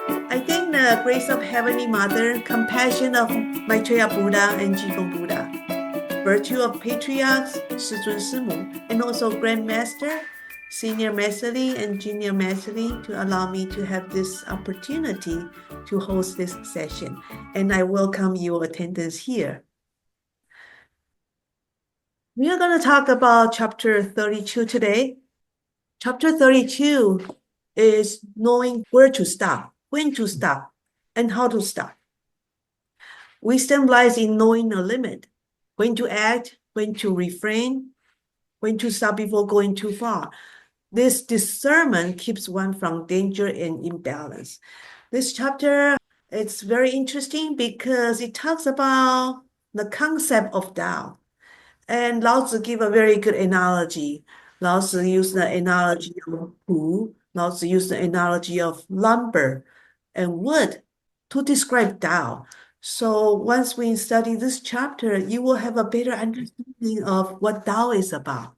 I think the grace of Heavenly Mother, compassion of Maitreya Buddha and Jigong Buddha, virtue of patriarchs, Shizun Simu, and also Grandmaster, Senior Master Li, and Junior Master Li to allow me to have this opportunity to host this session. And I welcome your attendance here. We are going to talk about chapter 32 today. Chapter 32 is knowing where to stop, when to stop, and how to stop. Wisdom lies in knowing a limit, when to act, when to refrain, when to stop before going too far. This discernment keeps one from danger and imbalance. This chapter, it's very interesting because it talks about the concept of Tao. And Lao Tzu give a very good analogy. Lao Tzu used the analogy of Hu. Lao Tzu used the analogy of lumber and wood to describe Tao. So once we study this chapter, you will have a better understanding of what Tao is about.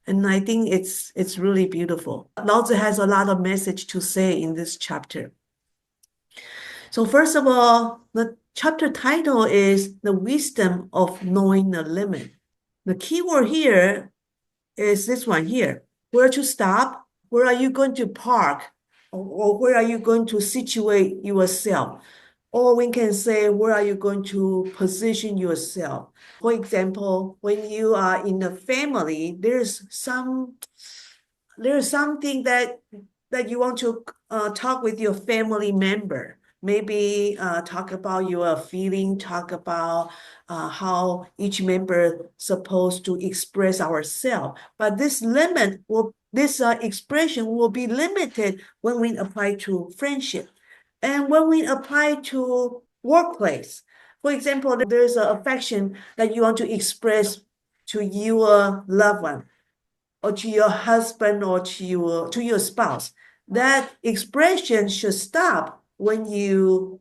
And I think it's really beautiful. Lao Tzu has a lot of message to say in this chapter. So first of all, the chapter title is The Wisdom of Knowing the Limit. The key word here is this one here. Where to stop? Where are you going to park? Or where are you going to situate yourself? Or we can say, where are you going to position yourself? For example, when you are in a family, there's something that you want to talk with your family member. Maybe talk about your feeling, talk about how each member supposed to express ourselves. But this expression will be limited when we apply to friendship. And when we apply to workplace, for example, there's an affection that you want to express to your loved one, or to your husband, or to your spouse. That expression should stop when you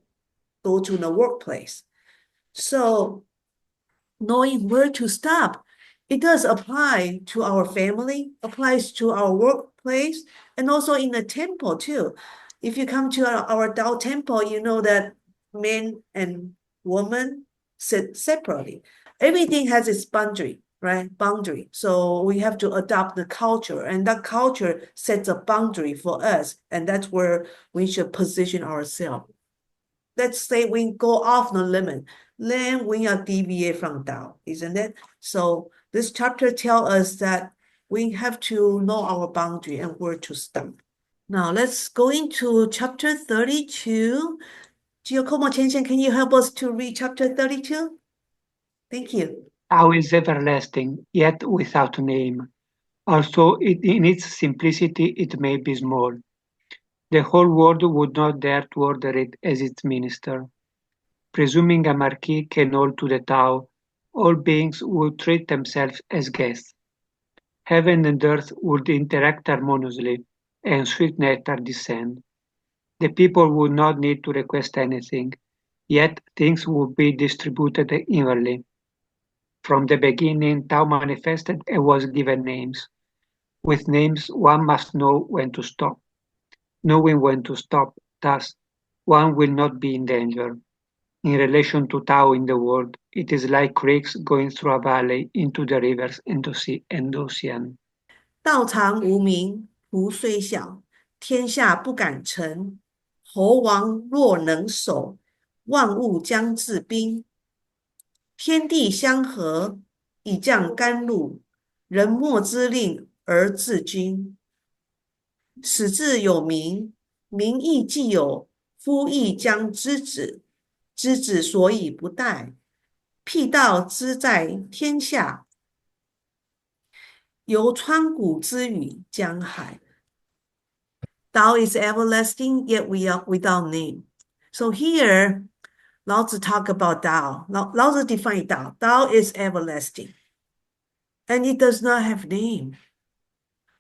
go to the workplace. So knowing where to stop, it does apply to our family, applies to our workplace, and also in the temple too. If you come to our Tao temple, you know that men and women sit separately. Everything has its boundary, right? Boundary. So we have to adopt the culture, and that culture sets a boundary for us, and that's where we should position ourselves. Let's say we go off the limit, then we are deviate from Tao, isn't it? So this chapter tells us that we have to know our boundary and where to stop. Now let's go into chapter 32. Giacomo Tienshin, can you help us to read chapter 32? Thank you. Tao is everlasting, yet without name. Also, in its simplicity, it may be small. The whole world would not dare to order it as its minister. Presuming a marquis can hold to the Tao, all beings would treat themselves as guests. Heaven and earth would interact harmoniously, and sweet nectar descend. The people would not need to request anything, yet things would be distributed evenly. From the beginning, Tao manifested and was given names. With names, one must know when to stop. Knowing when to stop, thus, one will not be in danger. In relation to Tao in the world, it is like creeks going through a valley into the rivers and ocean. 道常无名，途虽小，天下不敢成。猴王若能守，万物将自冰。天地相合，以降甘露，人莫之令而自君。始自有名，名亦既有，夫亦将知止。知止所以不殆，辟道之在天下，由川谷之语江海。Tao is everlasting, yet we are without name. So here, Lao Tzu talk about Tao. Lao Tzu define Tao. Tao is everlasting, and it does not have name.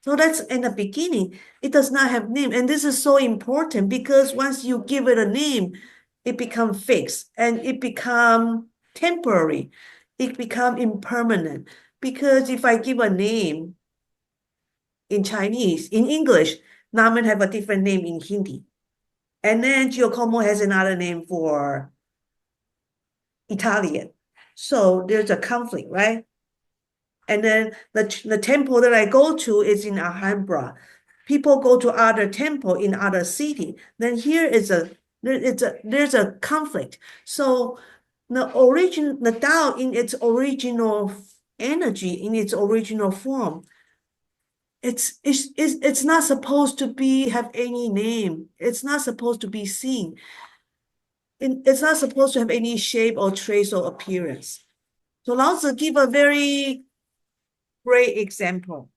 So that's in the beginning. It does not have name, and this is so important because once you give it a name, it becomes fixed and it becomes temporary. It becomes impermanent. Because if I give a name in Chinese, in English, Namen have a different name in Hindi. And then Giacomo has another name for Italian. So there's a conflict, right? And then the temple that I go to is in Alhambra. People go to other temple in other city. Then here is there's a conflict. So the Tao in its original energy, in its original form, it's not supposed to be have any name. It's not supposed to be seen. It's not supposed to have any shape or trace or appearance. So Lao Tzu give a very great example.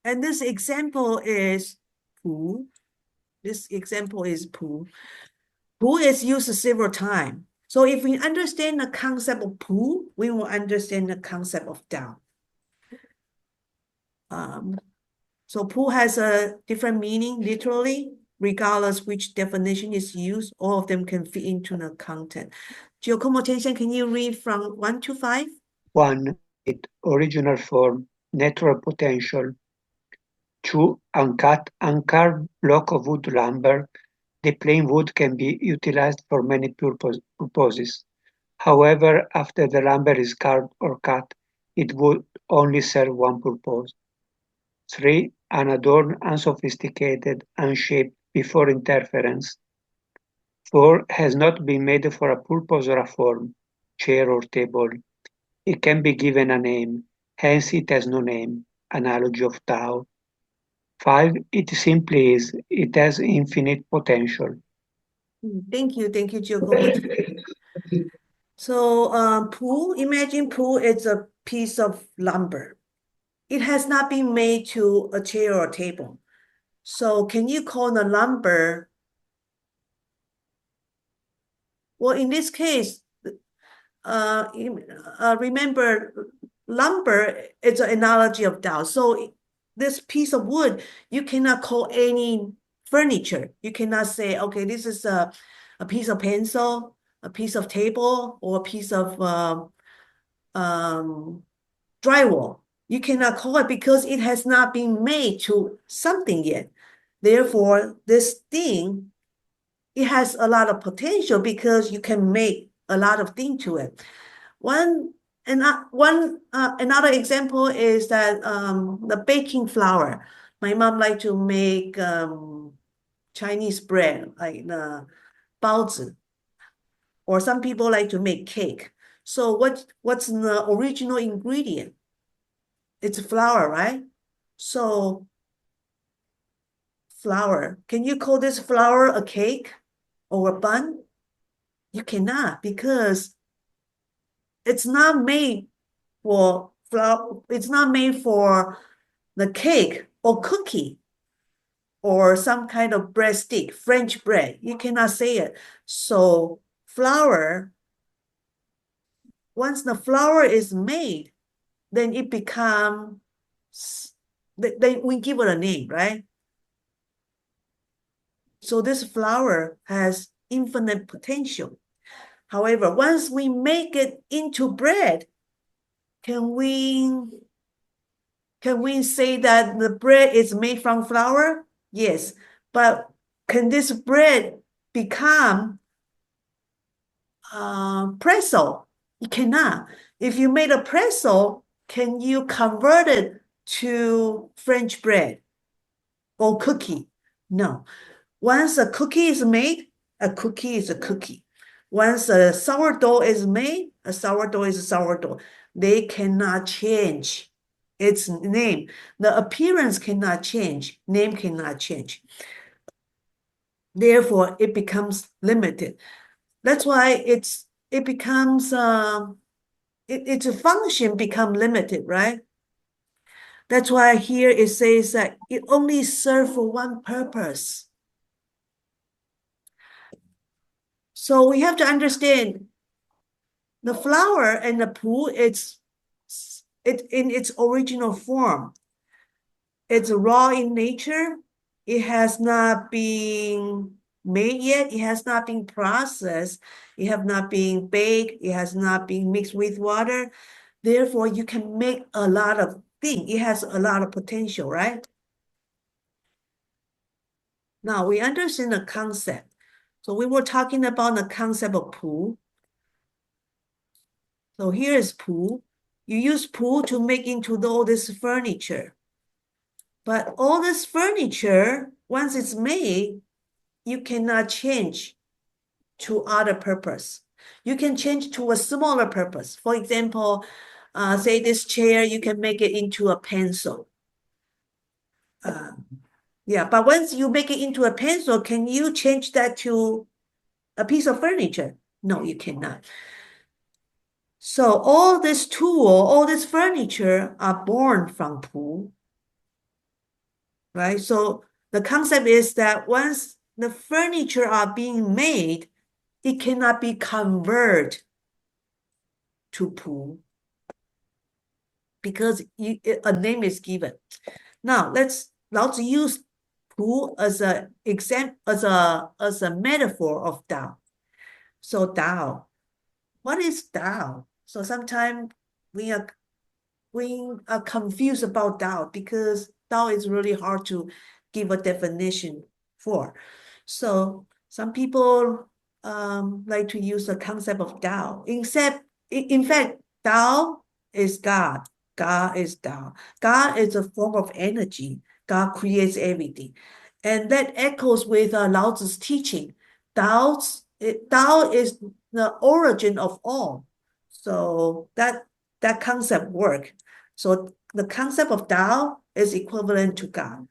And this example is Pu. This example is Pu. Pu is used several times. So if we understand the concept of Pu, we will understand the concept of Tao. So Pu has a different meaning, literally, regardless which definition is used, all of them can fit into the content. Giacomo Tienshin, can you read from 1 to 5? 1. It, original form, natural potential. 2. Uncut, uncarved block of wood lumber. The plain wood can be utilized for many purposes. However, after the lumber is carved or cut, it would only serve one purpose. 3. Unadorned, unsophisticated, unshaped, before interference. 4. Has not been made for a purpose or a form, chair or table. It can be given a name, hence it has no name, analogy of Tao. 5. It simply is, it has infinite potential. Thank you, Giacomo. So imagine Pu is a piece of lumber. It has not been made to a chair or table. So can you call the lumber? Well, in this case, remember, lumber is an analogy of Tao. So this piece of wood, you cannot call any furniture. You cannot say, okay, this is a piece of pencil, a piece of table, or a piece of drywall. You cannot call it because it has not been made to something yet. Therefore, this thing, it has a lot of potential because you can make a lot of things to it. Another example is that the baking flour. My mom liked to make Chinese bread, like the baozi, or some people like to make cake. So what's the original ingredient? It's flour, right? So flour. Can you call this flour a cake or a bun? You cannot because it's not made for flour. It's not made for the cake or cookie or some kind of bread stick, French bread. You cannot say it. So flour, once the flour is made, then it becomes, then we give it a name, right? So this flour has infinite potential. However, once we make it into bread, can we say that the bread is made from flour? Yes, but can this bread become pretzel? You cannot. If you made a pretzel, can you convert it to French bread or cookie? No. Once a cookie is made, a cookie is a cookie. Once a sourdough is made, a sourdough is a sourdough. They cannot change its name. The appearance cannot change. Name cannot change. Therefore, it becomes limited. That's why it becomes its function become limited, right? That's why here it says that it only serves for one purpose. So we have to understand the flower and the Pu, it's in its original form. It's raw in nature. It has not been made yet. It has not been processed. It has not been baked. It has not been mixed with water. Therefore, you can make a lot of things. It has a lot of potential, right? Now we understand the concept. So we were talking about the concept of pu. So here is pu. You use pu to make into all this furniture. But all this furniture, once it's made, you cannot change to other purpose. You can change to a smaller purpose. For example, say this chair, you can make it into a pencil. Yeah, but once you make it into a pencil, can you change that to a piece of furniture? No, you cannot. So all this tool, all this furniture are born from pu, right? So the concept is that once the furniture are being made, it cannot be converted to pu because a name is given. Now let's use pu as a as a metaphor of Tao. So Tao, what is Tao? So sometimes we are confused about Tao because Tao is really hard to give a definition for. So some people like to use the concept of Tao. In fact, Tao is God. God is Tao. God is a form of energy. God creates everything. And that echoes with Lao Tzu's teaching. Tao is the origin of all. So that concept work. So the concept of Tao is equivalent to God.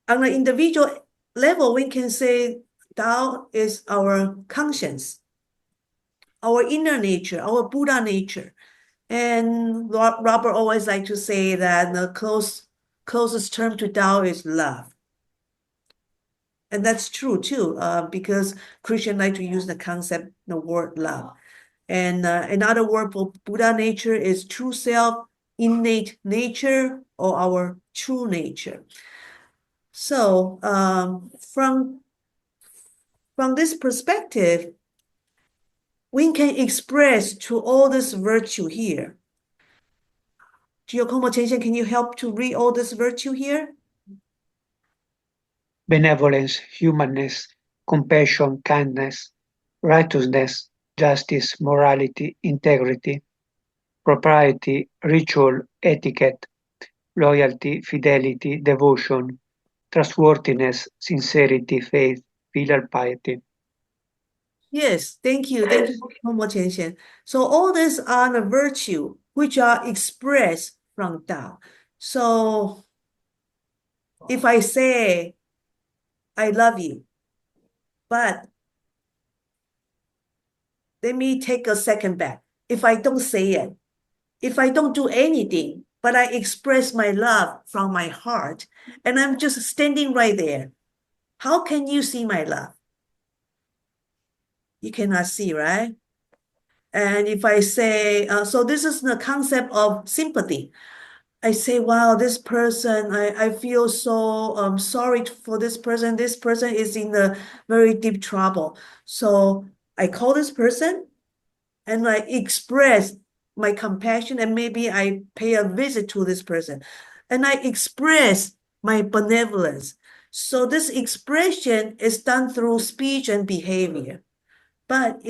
On an individual level, we can say Tao is our conscience, our inner nature, our Buddha nature. And Robert always like to say that the closest term to Tao is love. And that's true too, because Christians like to use the word love. And another word for Buddha nature is true self, innate nature, or our true nature. So from this perspective, we can express to all this virtue here. Giacomo Tienshin, can you help to read all this virtue here? Benevolence, humanness, compassion, kindness, righteousness, justice, morality, integrity, propriety, ritual, etiquette, loyalty, fidelity, devotion, trustworthiness, sincerity, faith, filial piety. Yes, thank you. Thank you, Giacomo Tienshin. So all these are the virtue which are expressed from Tao. So if I say, I love you, but let me take a second back. If I don't say it, if I don't do anything, but I express my love from my heart, and I'm just standing right there, how can you see my love? You cannot see, right? And if I say, so this is the concept of sympathy. I say, wow, this person, I feel so sorry for this person. This person is in a very deep trouble. So I call this person and I express my compassion, and maybe I pay a visit to this person and I express my benevolence. So this expression is done through speech and behavior. But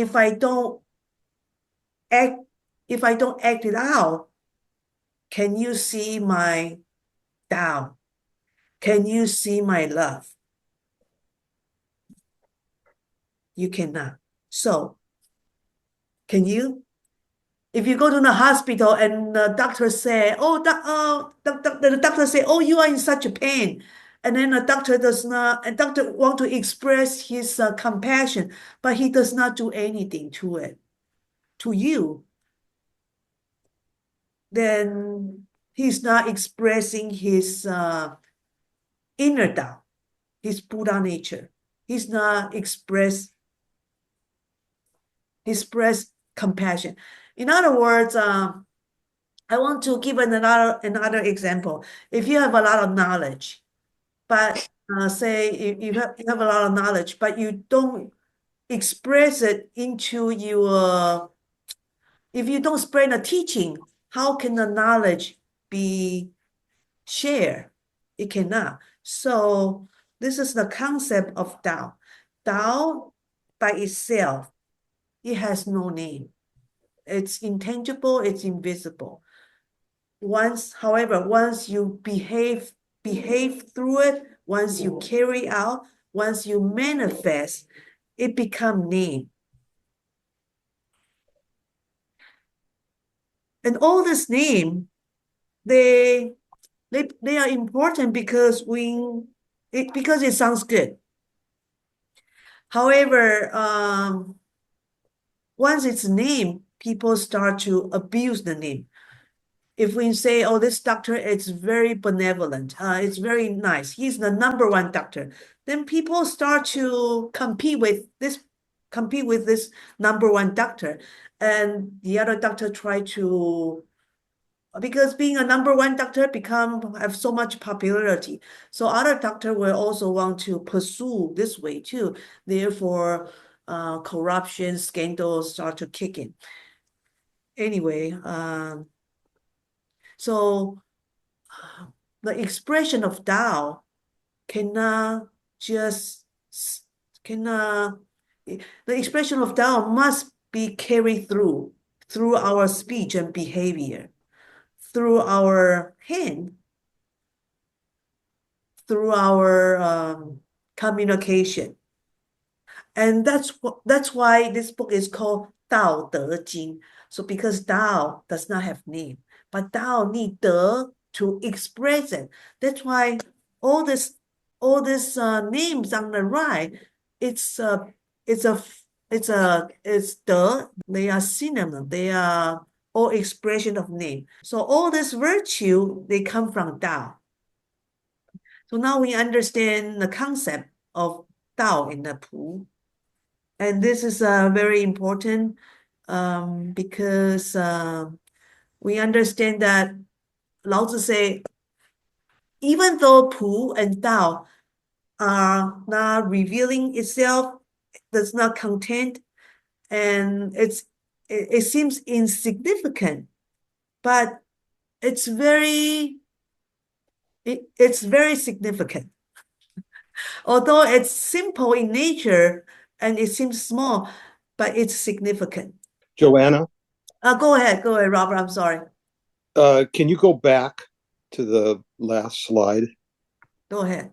act, if I don't act it out, can you see my Tao? Can you see my love? You cannot. So, can you? If you go to the hospital and the doctor say, oh, the doctor say, oh, you are in such a pain. And then the doctor does not, and doctor want to express his compassion, but he does not do anything to it, to you. Then he's not expressing his inner Tao, his Buddha nature. He's not express compassion. In other words, I want to give another example. If you have a lot of knowledge, but say you have a lot of knowledge, but you don't express it into your, if you don't spread the teaching, how can the knowledge be shared? It cannot. So this is the concept of Tao. Tao by itself, it has no name. It's intangible, it's invisible. However, once you behave through it, once you carry out, once you manifest, it become name. And all this name, they are important because because it sounds good. However, once it's named, people start to abuse the name. If we say, oh, this doctor is very benevolent, it's very nice, he's the number one doctor, then people start to compete with this number one doctor, and the other doctor try to, because being a number one doctor have so much popularity, so other doctor will also want to pursue this way too. Therefore, corruption scandals start to kick in. Anyway, so the expression of Tao cannot just cannot the expression of Tao must be carried through our speech and behavior, through our hand, through our communication. And that's why this book is called Tao Te Ching. So because Tao does not have name, but Tao need De to express it. That's why all this names on the right, it's De. They are synonym. They are all expression of name. So all this virtue, they come from Tao. So now we understand the concept of Tao in the Pu. And this is very important because we understand that Lao Tzu say, even though Pu and Tao are not revealing itself, does not content, and it seems insignificant, but it's very significant. Although it's simple in nature and it seems small, but it's significant. Joanna, Go ahead, Robert. I'm sorry. can you go back to the last slide? Go ahead.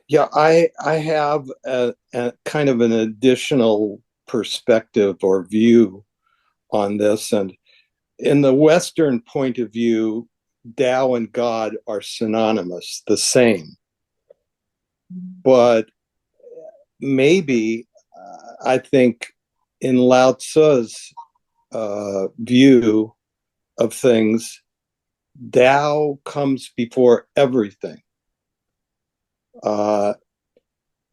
Yeah, I have a kind of an additional perspective or view on this. And in the Western point of view, Tao and God are synonymous, the same. But maybe I think in Lao Tzu's view of things, Tao comes before everything.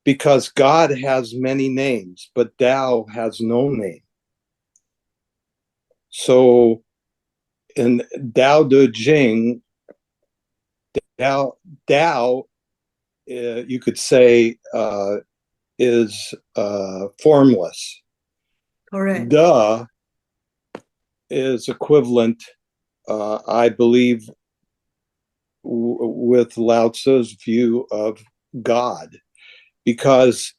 Because God has many names, but Tao has no name. So in Tao Te Ching, Tao you could say, is formless. Correct. Da is equivalent, I believe, with Lao Tzu's view of God, because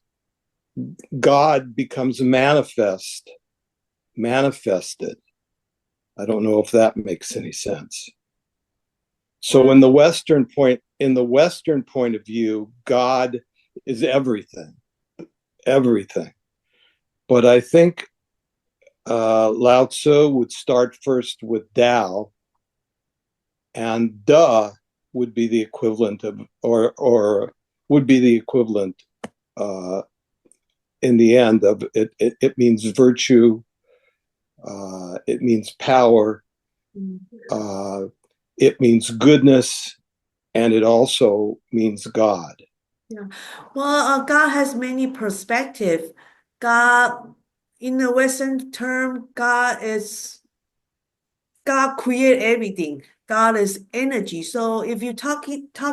God becomes manifested. I don't know if that makes any sense. So in the Western point of view, God is everything. But I think Lao Tzu would start first with Tao, and Da would be the equivalent of, or would be the equivalent in the end of it. It means virtue. It means power. It means goodness, and it also means God. Yeah. Well, God has many perspectives. God, in the Western term, God create everything. God is energy. So if you talk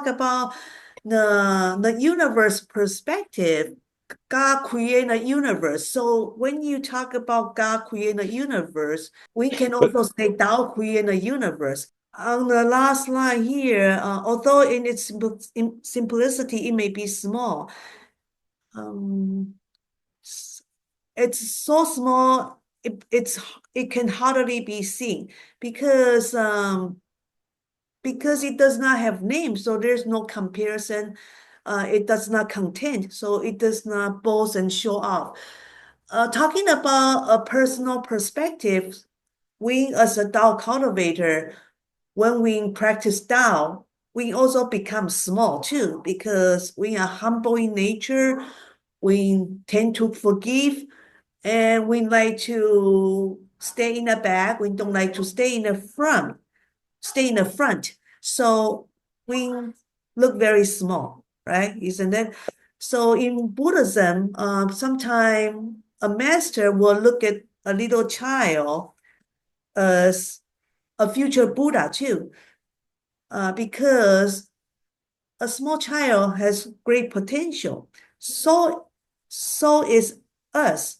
about the universe perspective, God create a universe. So when you talk about God create a universe, we can also say Tao create a universe. On the last line here, although in its simplicity, it may be small. it's so small, it can hardly be seen because it does not have name, so there's no comparison. It does not contain, so it does not boast and show off. Talking about a personal perspective, we as a Tao cultivator, when we practice Tao, we also become small too, because we are humble in nature. We tend to forgive, and we like to stay in the back. We don't like to stay in the front. So we look very small, right? Isn't it? So in Buddhism, sometimes a master will look at a little child as a future Buddha too, because a small child has great potential. So is us.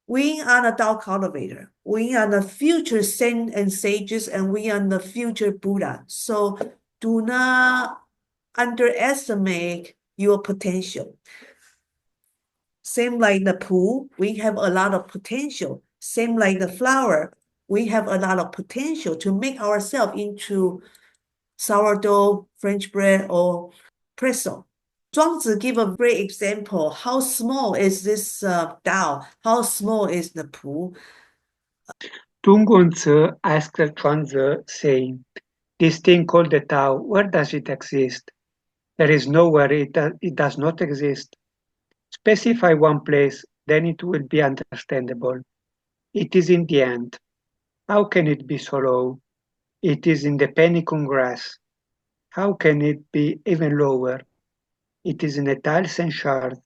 We are the Tao cultivator. We are the future saints and sages, and we are the future Buddha. So do not underestimate your potential. Same like the pool, we have a lot of potential. Same like the flower, we have a lot of potential to make ourselves into sourdough, French bread, or pretzel. Zhuangzi give a great example. How small is this Tao? How small is the pool? Tungunzi asked Chuanzi, saying, "This thing called the Tao, where does it exist? There is nowhere it does not exist. Specify one place, then it will be understandable. It is in the end. How can it be so low? It is in the penicum grass. How can it be even lower? It is in the tiles and shards.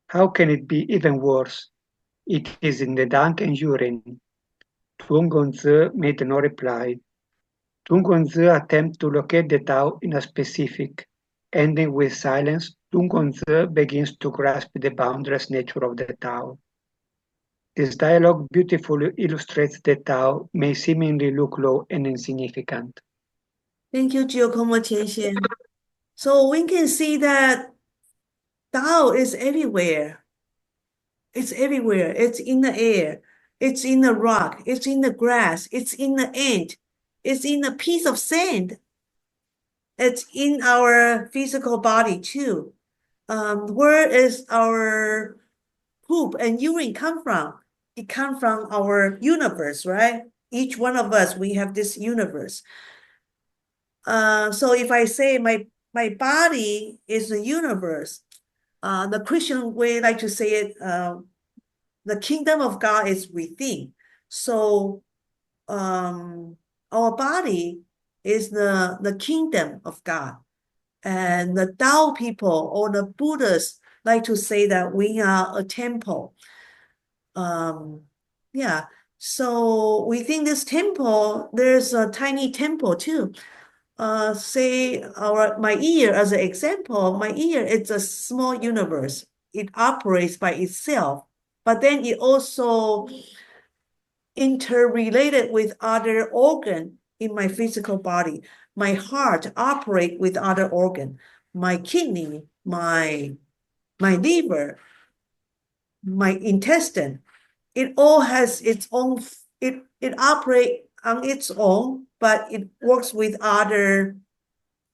How can it be even worse? It is in the dung and urine." Tungunzi made no reply. Tungunzi attempts to locate the Tao in a specific. Ending with silence, Tungunzi begins to grasp the boundless nature of the Tao. This dialogue beautifully illustrates that Tao may seemingly look low and insignificant. Thank you, Giacomo Tienshin. So we can see that Tao is everywhere. It's everywhere. It's in the air. It's in the rock. It's in the grass. It's in the ant. It's in a piece of sand. It's in our physical body too. Where is our poop and urine come from? It comes from our universe, right? Each one of us, we have this universe. So if I say my body is a universe, the Christian way like to say it, the kingdom of God is within. So our body is the kingdom of God. And the Tao people or the Buddhists like to say that we are a temple. Yeah. So within this temple, there's a tiny temple too. Say my ear as an example, my ear is a small universe. It operates by itself, but then it also interrelated with other organ in my physical body. My heart operate with other organ, my kidney, my liver, my intestine. It all has its own, it operates on its own, but it works with other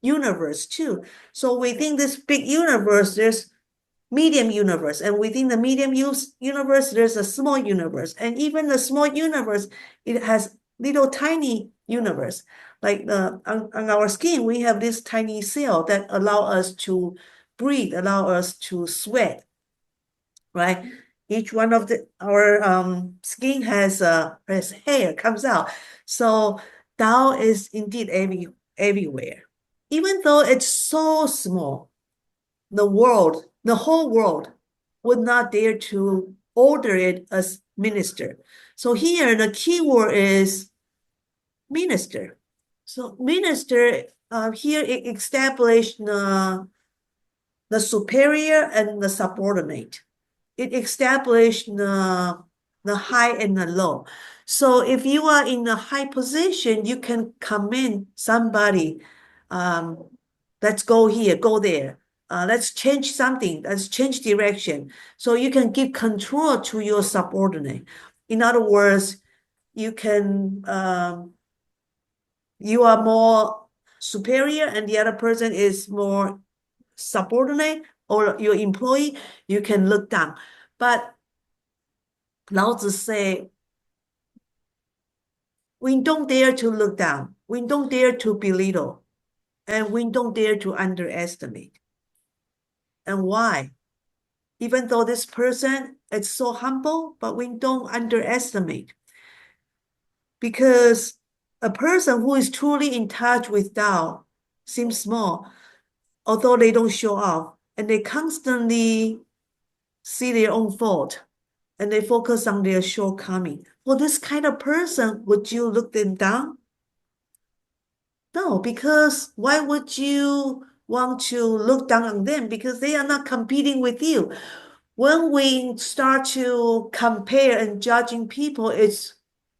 universe too. So within this big universe, there's medium universe, and within the medium universe, there's a small universe, and even the small universe, it has little tiny universe. Like on our skin, we have this tiny cell that allow us to breathe, allow us to sweat, right? Each one of our skin has hair comes out. So Tao is indeed everywhere. Even though it's so small, the whole world would not dare to order it as minister. So here the key word is minister. So minister, here it established the superior and the subordinate. It established the high and the low. So if you are in a high position, you can command somebody, let's go here, go there. let's change something, let's change direction. So you can give control to your subordinate. In other words, you can, you are more superior and the other person is more subordinate or your employee, you can look down. But Lao Tzu say, we don't dare to look down. We don't dare to belittle. And we don't dare to underestimate. And why? Even though this person is so humble, but we don't underestimate. Because a person who is truly in touch with Tao seems small, although they don't show off. And they constantly see their own fault. And they focus on their shortcoming. For this kind of person, would you look them down? No, because why would you want to look down on them? Because they are not competing with you. When we start to compare and judging people, it's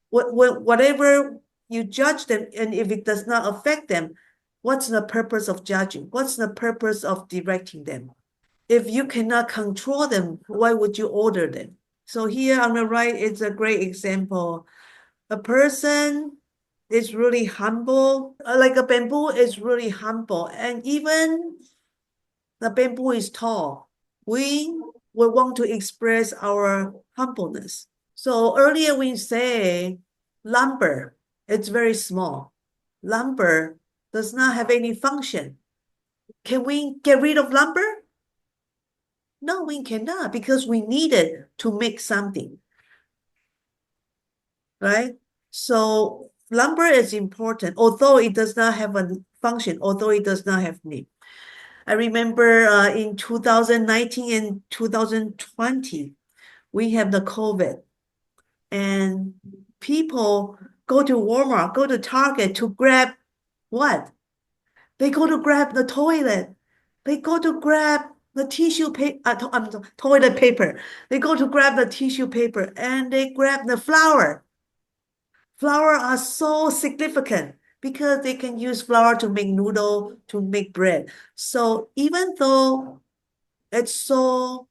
whatever you judge them, and if it does not affect them, what's the purpose of judging? What's the purpose of directing them? If you cannot control them, why would you order them? So here on the right, it's a great example. A person is really humble, like a bamboo is really humble, and even the bamboo is tall. We will want to express our humbleness. So earlier we say lumber, it's very small. Lumber does not have any function. Can we get rid of lumber? No, we cannot, because we need it to make something, right? So lumber is important, although it does not have a function, although it does not have name. I remember in 2019 and 2020, we have the COVID, and people go to Walmart, go to Target to grab what? They go to grab the toilet. They go to grab the tissue paper, toilet paper. They go to grab the tissue paper and they grab the flour. Flour are so significant because they can use flour to make noodle, to make bread. So even though it's so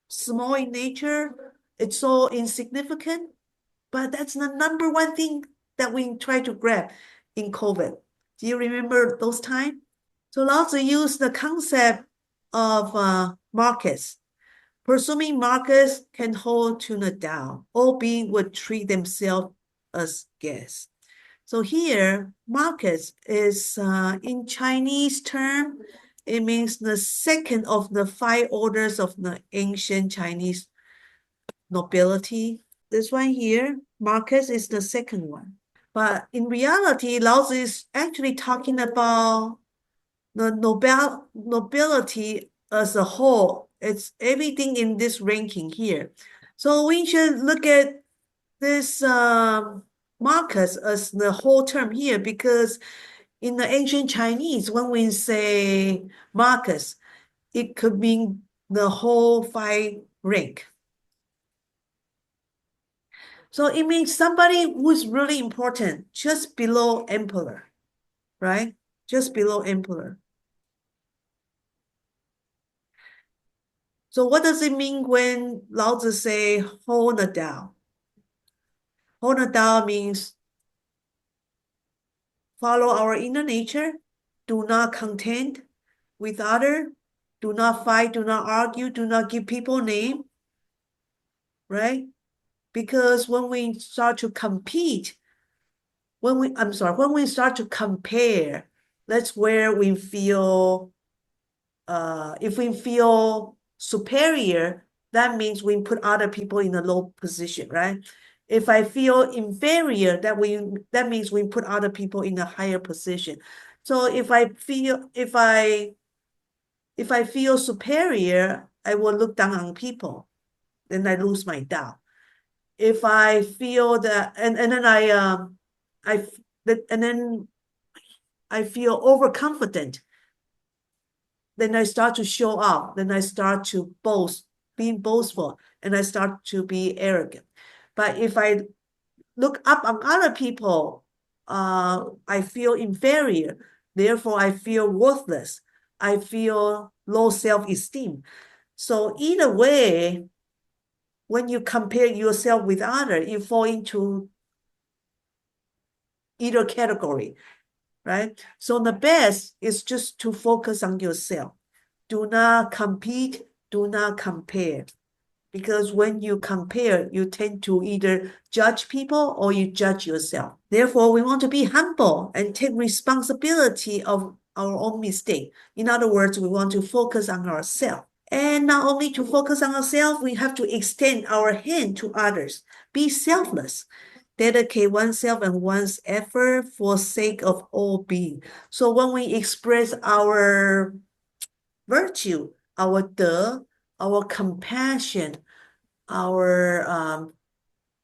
small in nature, it's so insignificant, but that's the number one thing that we try to grab in COVID. Do you remember those times? So Lao Tzu used the concept of markets. Presuming markets can hold to the Tao, all beings would treat themselves as guests. So here, markets is in Chinese term, it means the second of the 5 orders of the ancient Chinese nobility. This one here, markets is the second one. But in reality, Lao Tzu is actually talking about the nobility as a whole. It's everything in this ranking here. So we should look at this markets as the whole term here, because in the ancient Chinese, when we say markets, it could mean the whole 5 rank. So it means somebody who's really important, just below emperor, right? Just below emperor. So what does it mean when Lao Tzu say hold the Tao? Hold the Tao means follow our inner nature, do not contend with other, do not fight, do not argue, do not give people name, right? Because when we start to compete, when we start to compare, that's where we feel, if we feel superior, that means we put other people in a low position, right? If I feel inferior, that means we put other people in a higher position. So if I feel superior, I will look down on people, then I lose my Tao. If I feel that, and then I feel overconfident, then I start to show off, then I start to boast, being boastful, and I start to be arrogant. But if I look up on other people, I feel inferior, therefore I feel worthless. I feel low self-esteem. So either way, when you compare yourself with others, you fall into either category, right? So the best is just to focus on yourself. Do not compete, do not compare. Because when you compare, you tend to either judge people or you judge yourself. Therefore, we want to be humble and take responsibility of our own mistake. In other words, we want to focus on ourselves. And not only to focus on ourselves, we have to extend our hand to others. Be selfless. Dedicate oneself and one's effort for sake of all being. So when we express our virtue, our de, our compassion, our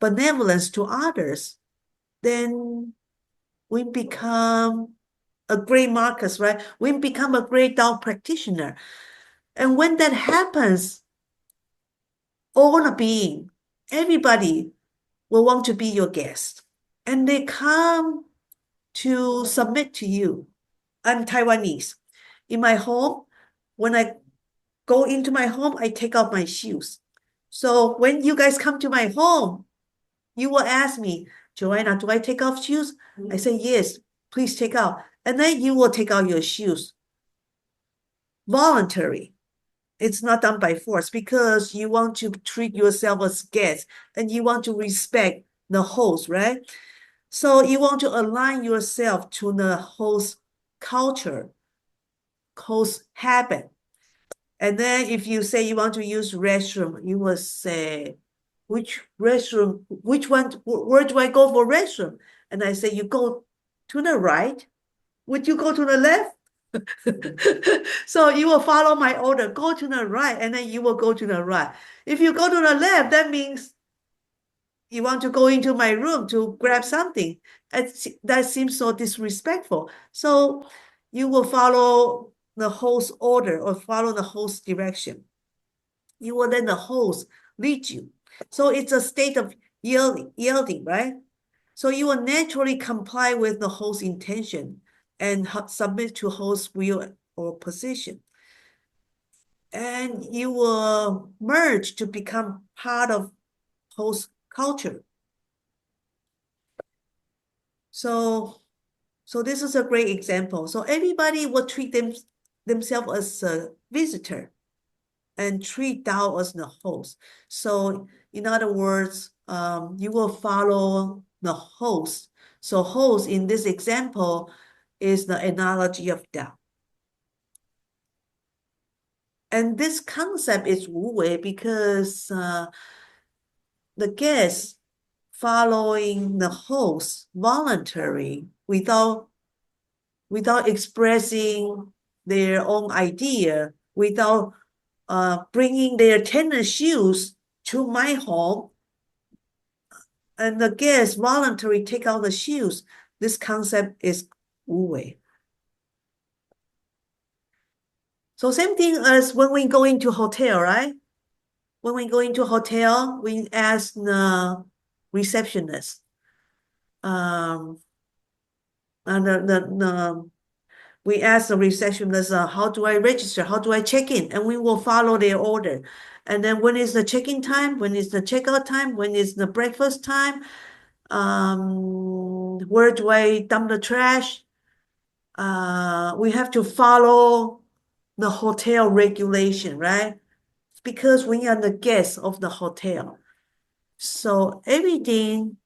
benevolence to others, then we become a great Marcus, right? We become a great Tao practitioner. And when that happens, all the being, everybody will want to be your guest. And they come to submit to you. I'm Taiwanese. In my home, when I go into my home, I take off my shoes. So when you guys come to my home, you will ask me, Joanna, do I take off shoes? I say, yes, please take out. And then you will take out your shoes. Voluntary. It's not done by force because you want to treat yourself as guest and you want to respect the host, right? So you want to align yourself to the host culture, host habit. And then if you say you want to use restroom, you will say, which restroom, which one, where do I go for restroom? And I say, you go to the right. Would you go to the left? So you will follow my order, go to the right, and then you will go to the right. If you go to the left, that means you want to go into my room to grab something. That seems so disrespectful. So you will follow the host order or follow the host direction. You will let the host lead you. So it's a state of yielding, right? So you will naturally comply with the host intention and submit to host will or position. And you will merge to become part of host culture. So this is a great example. So everybody will treat themselves as a visitor and treat Tao as the host. So in other words, you will follow the host. So host in this example is the analogy of Tao. And this concept is Wu Wei because the guests following the host voluntary without expressing their own idea, without bringing their tennis shoes to my home, and the guests voluntarily take out the shoes. This concept is Wu Wei. So same thing as when we go into hotel, right? When we go into hotel, we ask the receptionist, and we ask the receptionist, how do I register? How do I check in? And we will follow their order. And then when is the check-in time? When is the checkout time? When is the breakfast time? Where do I dump the trash? We have to follow the hotel regulation, right? Because we are the guests of the hotel. So everything,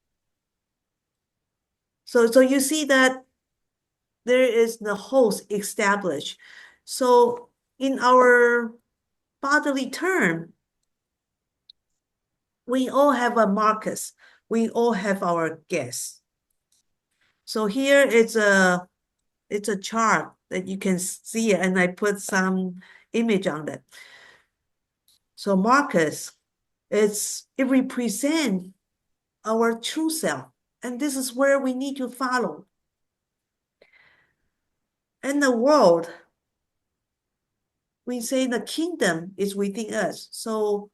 so you see that there is the host established. So in our bodily term, we all have a Marcus. We all have our guests. So here it's a chart that you can see, and I put some image on it. So Marcus, it represents our true self, and this is where we need to follow. And the world, we say the kingdom is within us. So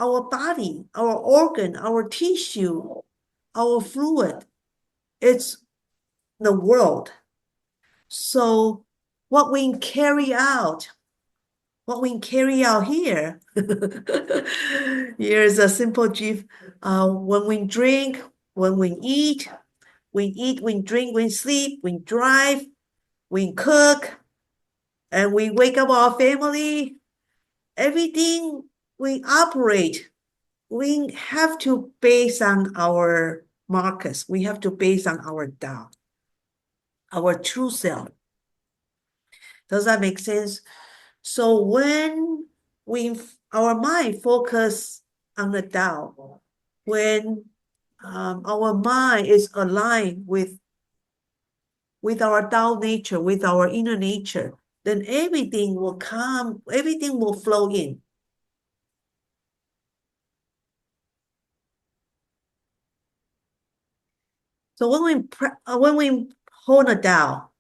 our body, our organ, our tissue, our fluid, it's the world. So what we carry out. What we carry out here. Here's a simple GIF. When we drink, when we eat, we drink, we sleep, we drive, we cook, and we wake up our family. Everything we operate, we have to base on our markers. We have to base on our Tao, our true self. Does that make sense? So when our mind focus on the Tao, when our mind is aligned with our Tao nature, with our inner nature, then everything will come, everything will flow in. So when we hold a Tao,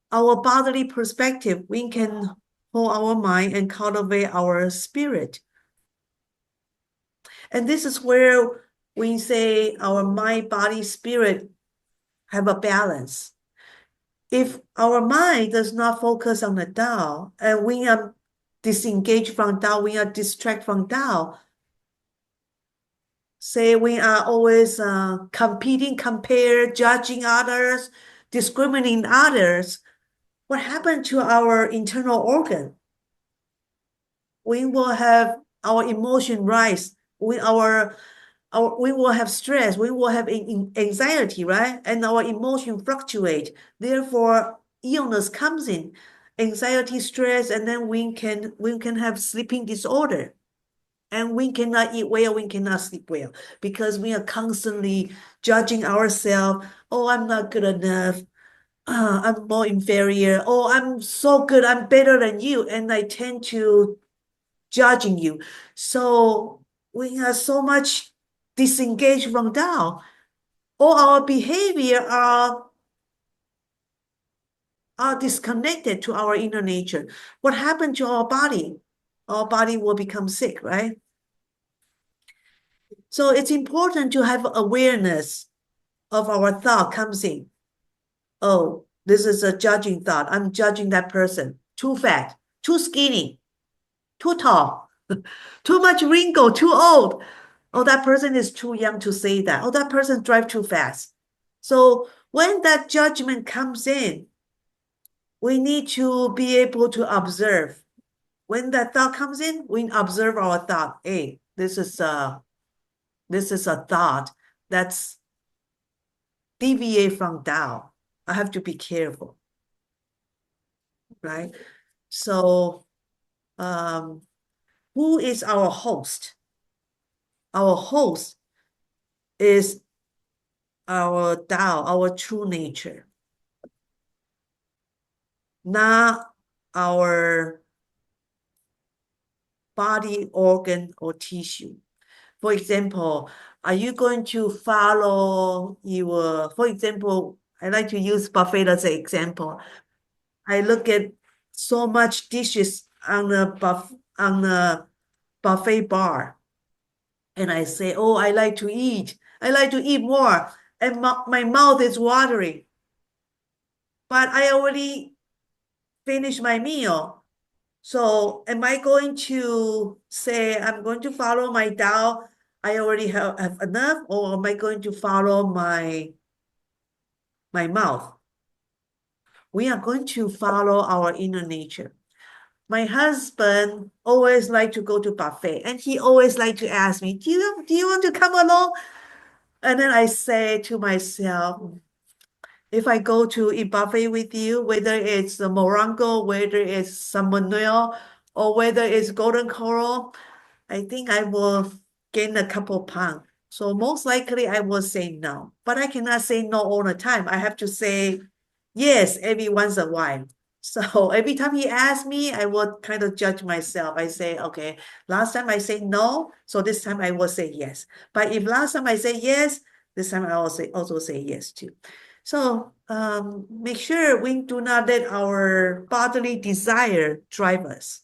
our bodily perspective, we can hold our mind and cultivate our spirit. And this is where we say our mind, body, spirit have a balance. If our mind does not focus on the Tao, and we are disengaged from Tao, we are distracted from Tao, say we are always competing, compare, judging others, discriminating others, what happened to our internal organ? We will have our emotion rise. We will have stress. We will have anxiety, right? And our emotion fluctuate. Therefore, illness comes in, anxiety, stress, and then we can have sleeping disorder. And we cannot eat well, we cannot sleep well, because we are constantly judging ourselves. Oh, I'm not good enough. I'm more inferior. Oh, I'm so good. I'm better than you. And I tend to judging you. So we are so much disengaged from Tao. All our behavior are disconnected to our inner nature. What happened to our body? Our body will become sick, right? So it's important to have awareness of our thought comes in. Oh, this is a judging thought. I'm judging that person. Too fat, too skinny, too tall, too much wrinkle, too old. Oh, that person is too young to say that. Oh, that person drive too fast. So when that judgment comes in, we need to be able to observe. When that thought comes in, we observe our thought. Hey, this is a thought that's deviate from Tao. I have to be careful, right? So, who is our host? Our host is our Tao, our true nature, not our body, organ, or tissue. For example, are you going to follow for example, I like to use buffet as an example. I look at so much dishes on the buffet bar, and I say, oh, I like to eat. I like to eat more. And my mouth is watering. But I already finished my meal. So am I going to say I'm going to follow my Tao? I already have enough, or am I going to follow my mouth? We are going to follow our inner nature. My husband always like to go to buffet, and he always like to ask me, do you want to come along? And then I say to myself, if I go to a buffet with you, whether it's the Morongo, whether it's Salmonella, or whether it's Golden Coral, I think I will gain a couple pounds. So most likely I will say no. But I cannot say no all the time. I have to say yes every once in a while. So every time he asks me, I will kind of judge myself. I say, okay, last time I say no, so this time I will say yes. But if last time I say yes, this time I also say yes too. So make sure we do not let our bodily desire drive us.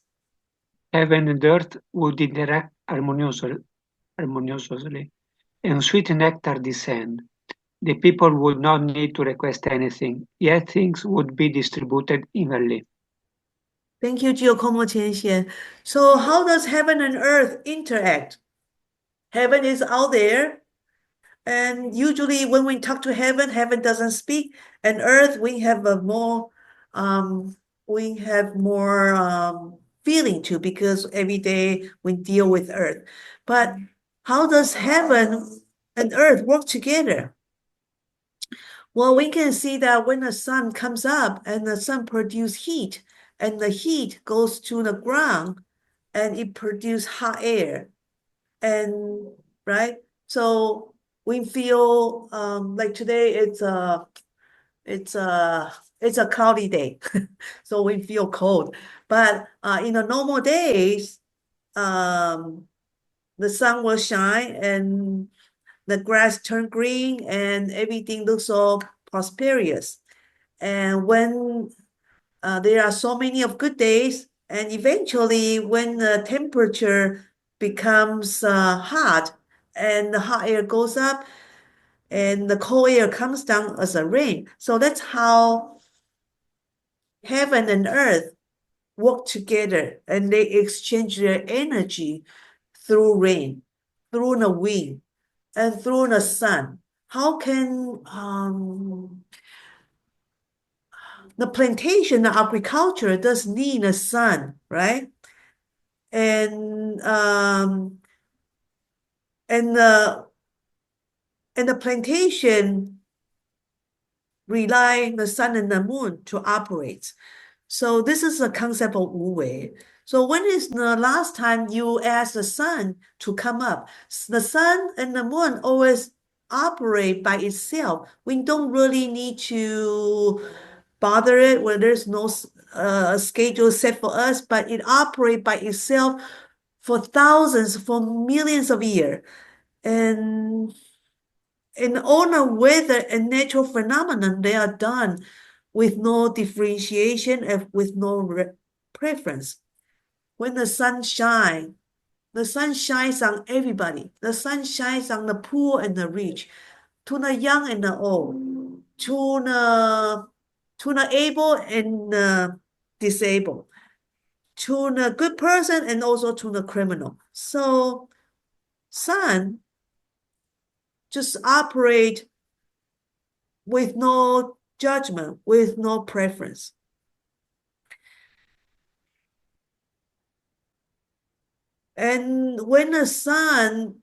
Heaven and earth would interact harmoniously, and sweet nectar descend. The people would not need to request anything, yet things would be distributed evenly. Thank you, Giacomo Tienshin. So how does heaven and earth interact? Heaven is out there, and usually when we talk to heaven, heaven doesn't speak, and earth we have more feeling too, because every day we deal with earth. But how does heaven and earth work together? Well, we can see that when the sun comes up and the sun produces heat, and the heat goes to the ground, and it produces hot air, and right. So we feel like today it's a it's a cloudy day, so we feel cold. But in the normal days, the sun will shine and the grass turn green and everything looks so prosperous. And when there are so many of good days, and eventually when the temperature becomes hot and the hot air goes up and the cold air comes down as a rain. So that's how heaven and earth work together, and they exchange their energy through rain, through the wind, and through the sun. How can the plantation, the agriculture does need a sun, right? And and the and the plantation rely on the sun and the moon to operate. So this is a concept of Wu Wei. So when is the last time you asked the sun to come up? The sun and the moon always operate by itself. We don't really need to bother it where there's no schedule set for us, but it operates by itself for thousands, for millions of years. And in all the weather and natural phenomenon, they are done with no differentiation and with no preference. When the sun shines on everybody. The sun shines on the poor and the rich, to the young and the old, to the able and the disabled, to the good person and also to the criminal. So sun just operate with no judgment, with no preference. And when the sun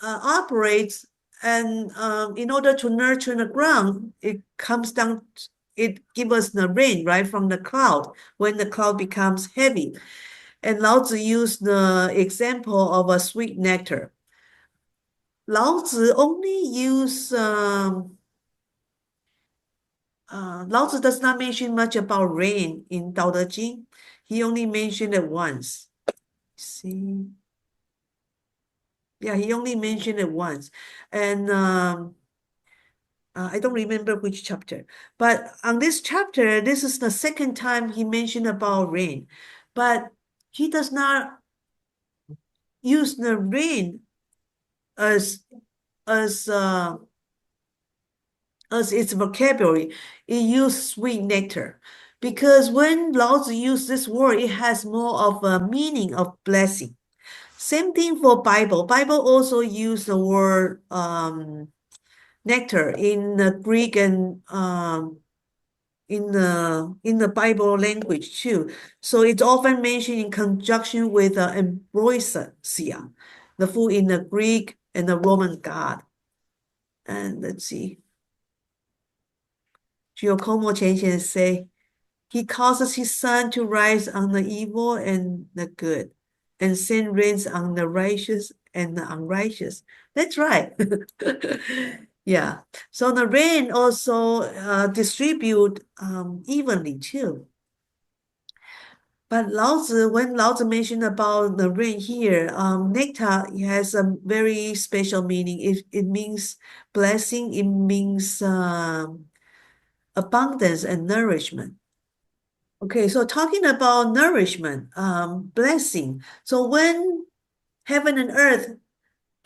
operates, and in order to nurture the ground, it comes down, it gives us the rain, right, from the cloud, when the cloud becomes heavy. And Lao Tzu used the example of a sweet nectar. Lao Tzu only use Lao Tzu does not mention much about rain in Tao Te Ching. He only mentioned it once. See, yeah, he only mentioned it once, and I don't remember which chapter. But on this chapter, this is the second time he mentioned about rain, but he does not use the rain as as uh, as its vocabulary. It used sweet nectar, because when Lao Tzu used this word, it has more of a meaning of blessing. Same thing for Bible. Bible also use the word nectar in the Greek and in the Bible language too. So it's often mentioned in conjunction with ambrosia, the food in the Greek and the Roman god. And let's see. Giacomo Tienshin say, he causes his sun to rise on the evil and the good, and send rains on the righteous and the unrighteous. That's right. Yeah. So the rain also distribute evenly too. But when Lao Tzu mentioned about the rain here, nectar has a very special meaning. It means blessing. It means abundance and nourishment. Okay, so talking about nourishment, blessing. So when heaven and earth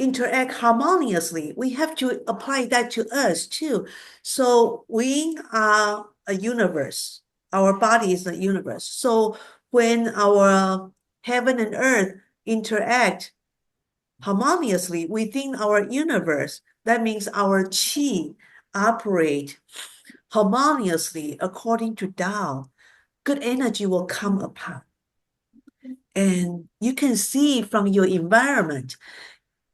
interact harmoniously. We have to apply that to us too. So we are a universe. Our body is a universe. So when our heaven and earth interact harmoniously within our universe, that means our chi operate harmoniously according to Tao. Good energy will come upon. And you can see from your environment,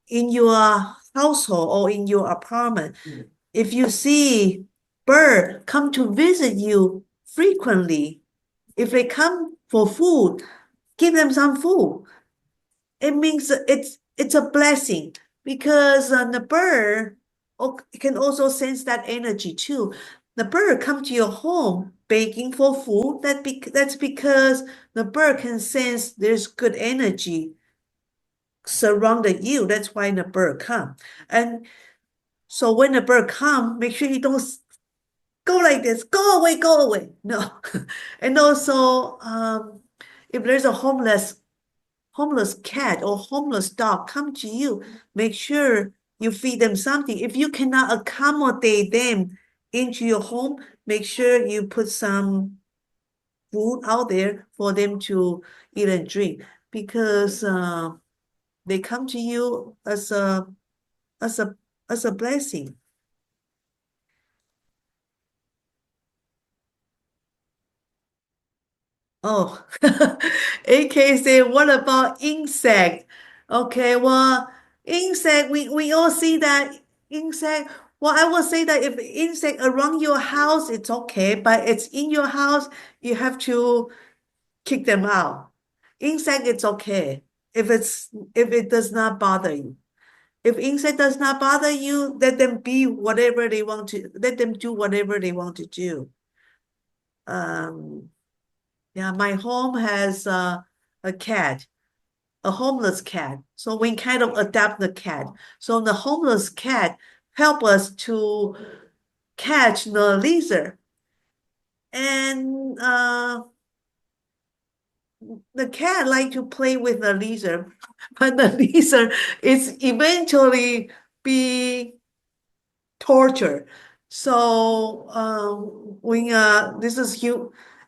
in your household or in your apartment, if you see bird come to visit you frequently, if they come for food, give them some food. It means it's a blessing because the bird can also sense that energy too. The bird come to your home begging for food. That's because the bird can sense there's good energy surrounded you. That's why the bird come. And so when the bird come, make sure you don't go like this. Go away, go away. No. And also, if there's a homeless cat or homeless dog come to you, make sure you feed them something. If you cannot accommodate them into your home, make sure you put some food out there for them to eat and drink because they come to you as a as a blessing. Oh, AK said, what about insect? Okay, well, insect, we all see that insect. Well, I will say that if insect around your house, it's okay, but it's in your house, you have to kick them out. Insect, it's okay if it does not bother you. If insect does not bother you, let them be whatever they want to, let them do whatever they want to do. Yeah, my home has a cat, a homeless cat. So we kind of adopt the cat. So the homeless cat help us to catch the lizard. And the cat like to play with the lizard, but the lizard is eventually be tortured. So when this is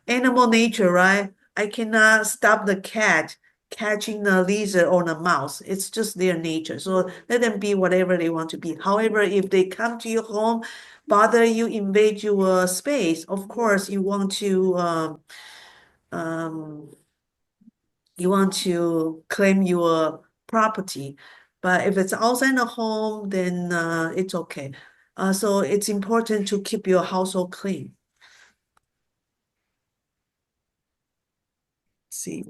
animal nature, right? I cannot stop the cat catching the lizard or the mouse. It's just their nature. So let them be whatever they want to be. However, if they come to your home, bother you, invade your space, of course you want to claim your property. But if it's outside the home, then it's okay. So it's important to keep your household clean. See,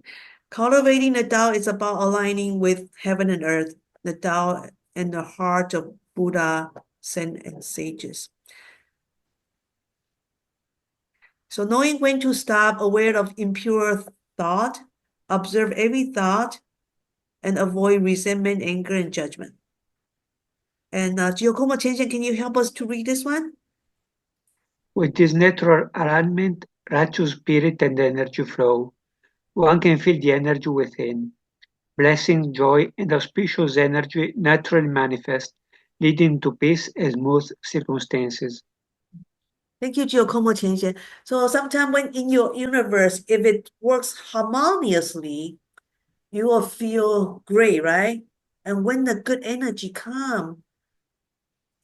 cultivating the Tao is about aligning with heaven and earth, the Tao and the heart of Buddha, Zen, and sages. So knowing when to stop, aware of impure thought, observe every thought, and avoid resentment, anger, and judgment. And Giacomo Tienshin, can you help us to read this one? With this natural alignment, righteous spirit and energy flow. One can feel the energy within. Blessing, joy, and auspicious energy naturally manifest, leading to peace and smooth circumstances. Thank you, Giacomo Tienshin. So sometimes when in your universe, if it works harmoniously, you will feel great, right? And when the good energy comes,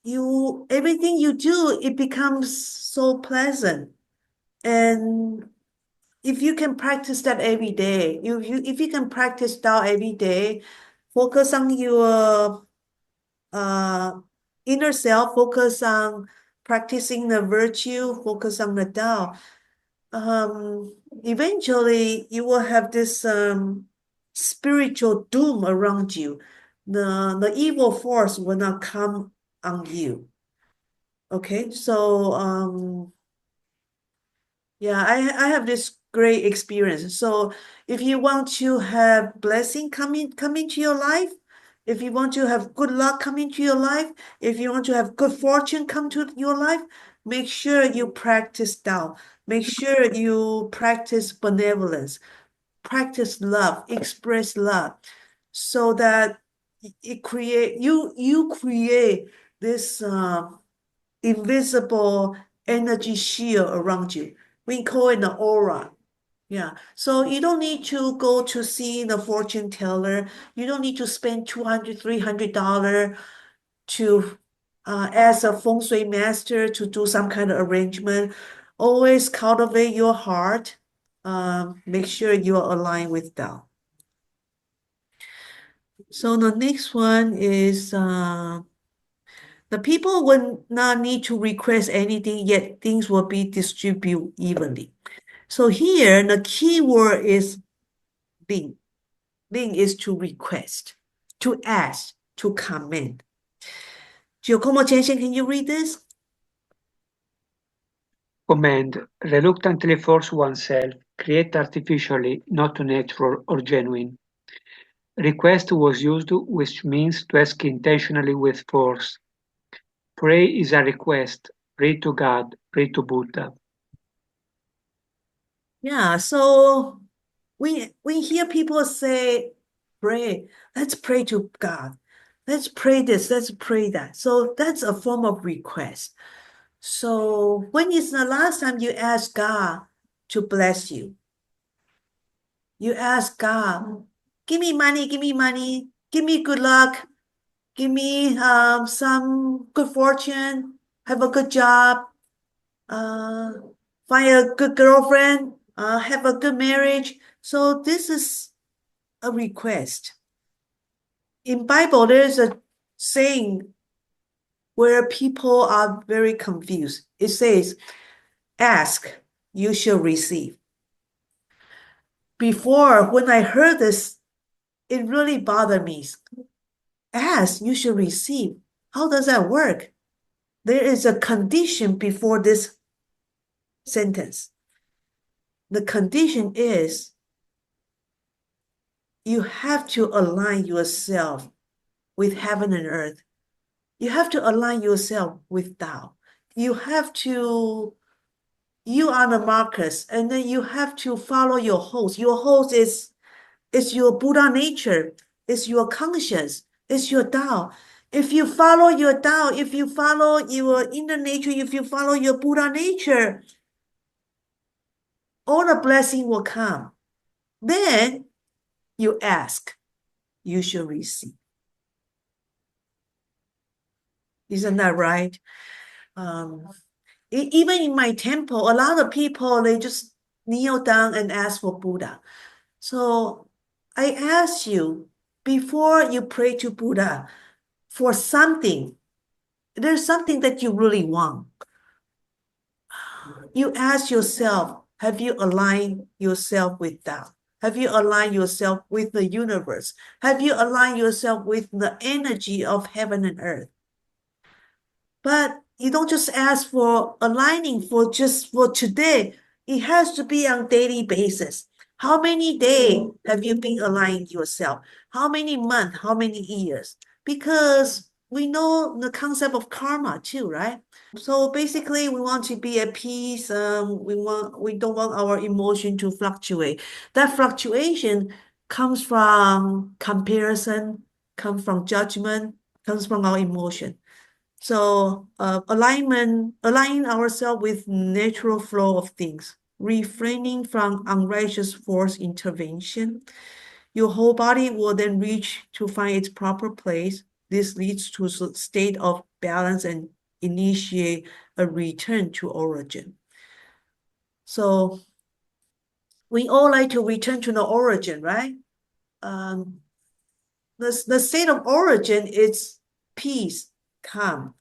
everything you do, it becomes so pleasant. And if you can practice that every day, if you can practice Tao every day, focus on your inner self, focus on practicing the virtue, focus on the Tao. Eventually you will have this spiritual doom around you. The evil force will not come on you. Okay, so yeah, I have this great experience. So if you want to have blessing come into your life, if you want to have good luck come into your life, if you want to have good fortune come to your life, make sure you practice Tao. Make sure you practice benevolence, practice love, express love, so that it create you create this invisible energy shield around you. We call it an aura. Yeah. So you don't need to go to see the fortune teller. You don't need to spend $200, $300 to ask a feng shui master to do some kind of arrangement. Always cultivate your heart. Make sure you are aligned with Tao. So the next one is the people will not need to request anything, yet things will be distributed evenly. So here, the key word is Ling. Ling is to request, to ask, to command. Giacomo Tienshin, can you read this? Command, reluctantly force oneself, create artificially, not natural or genuine. Request was used, which means to ask intentionally with force. Pray is a request. Pray to God, pray to Buddha. Yeah, so we hear people say, pray, let's pray to God. Let's pray this, let's pray that. So that's a form of request. So when is the last time you asked God to bless you? You ask God, give me money, give me good luck, give me some good fortune, have a good job, uh, find a good girlfriend, have a good marriage. So this is a request. In Bible, there's a saying where people are very confused. It says, ask, you shall receive. Before, when I heard this, it really bothered me. Ask, you shall receive. How does that work? There is a condition before this sentence. The condition is you have to align yourself with heaven and earth. You have to align yourself with Tao. You are the markers, and then you have to follow your host. Your host is your Buddha nature, is your conscience, is your Tao. If you follow your Tao, if you follow your inner nature, if you follow your Buddha nature, all the blessing will come. Then you ask, you shall receive. Isn't that right? Even in my temple, a lot of people, they just kneel down and ask for Buddha. So I ask you, before you pray to Buddha for something, there's something that you really want. You ask yourself, have you aligned yourself with Tao? Have you aligned yourself with the universe? Have you aligned yourself with the energy of heaven and earth? But you don't just ask for aligning for just for today. It has to be on daily basis. How many days have you been aligning yourself? How many months? How many years? Because we know the concept of karma too, right? So basically, we want to be at peace. We don't want our emotion to fluctuate. That fluctuation comes from comparison, comes from judgment, comes from our emotion. So aligning ourselves with natural flow of things, refraining from unrighteous force intervention. Your whole body will then reach to find its proper place. This leads to a state of balance and initiate a return to origin. So we all like to return to the origin, right? The state of origin is peace, calm.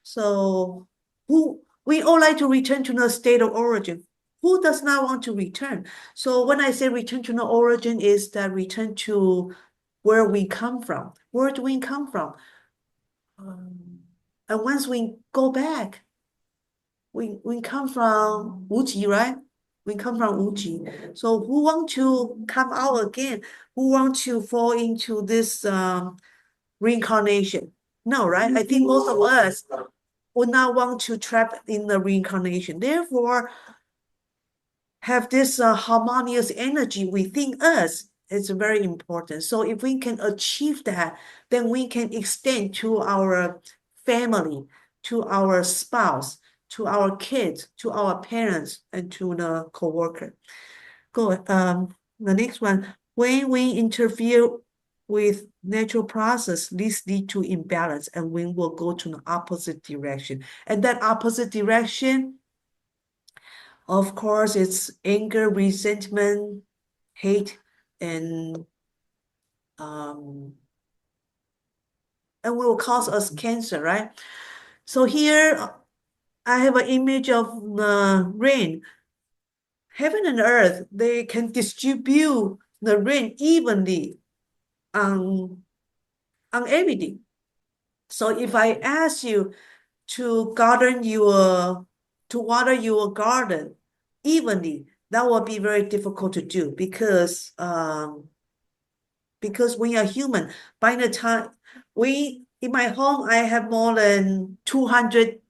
So we all like to return to the state of origin. Who does not want to return? So when I say return to the origin, is that return to where we come from. Where do we come from? And once we go back, we come from Wuji, right? We come from Wuji. So who want to come out again? Who want to fall into this reincarnation? No, right? I think most of us would not want to trap in the reincarnation. Therefore, have this harmonious energy within us It's very important. So if we can achieve that, then we can extend to our family, to our spouse, to our kids, to our parents, and to the coworker. The next one. When we interfere with natural process, this lead to imbalance, and we will go to the opposite direction. And that opposite direction, of course, it's anger, resentment, hate, and will cause us cancer, right? So here I have an image of the rain. Heaven and earth, they can distribute the rain evenly on everything. So if I ask you to water your garden evenly, that will be very difficult to do because we are human. By the time in my home, I have more than 200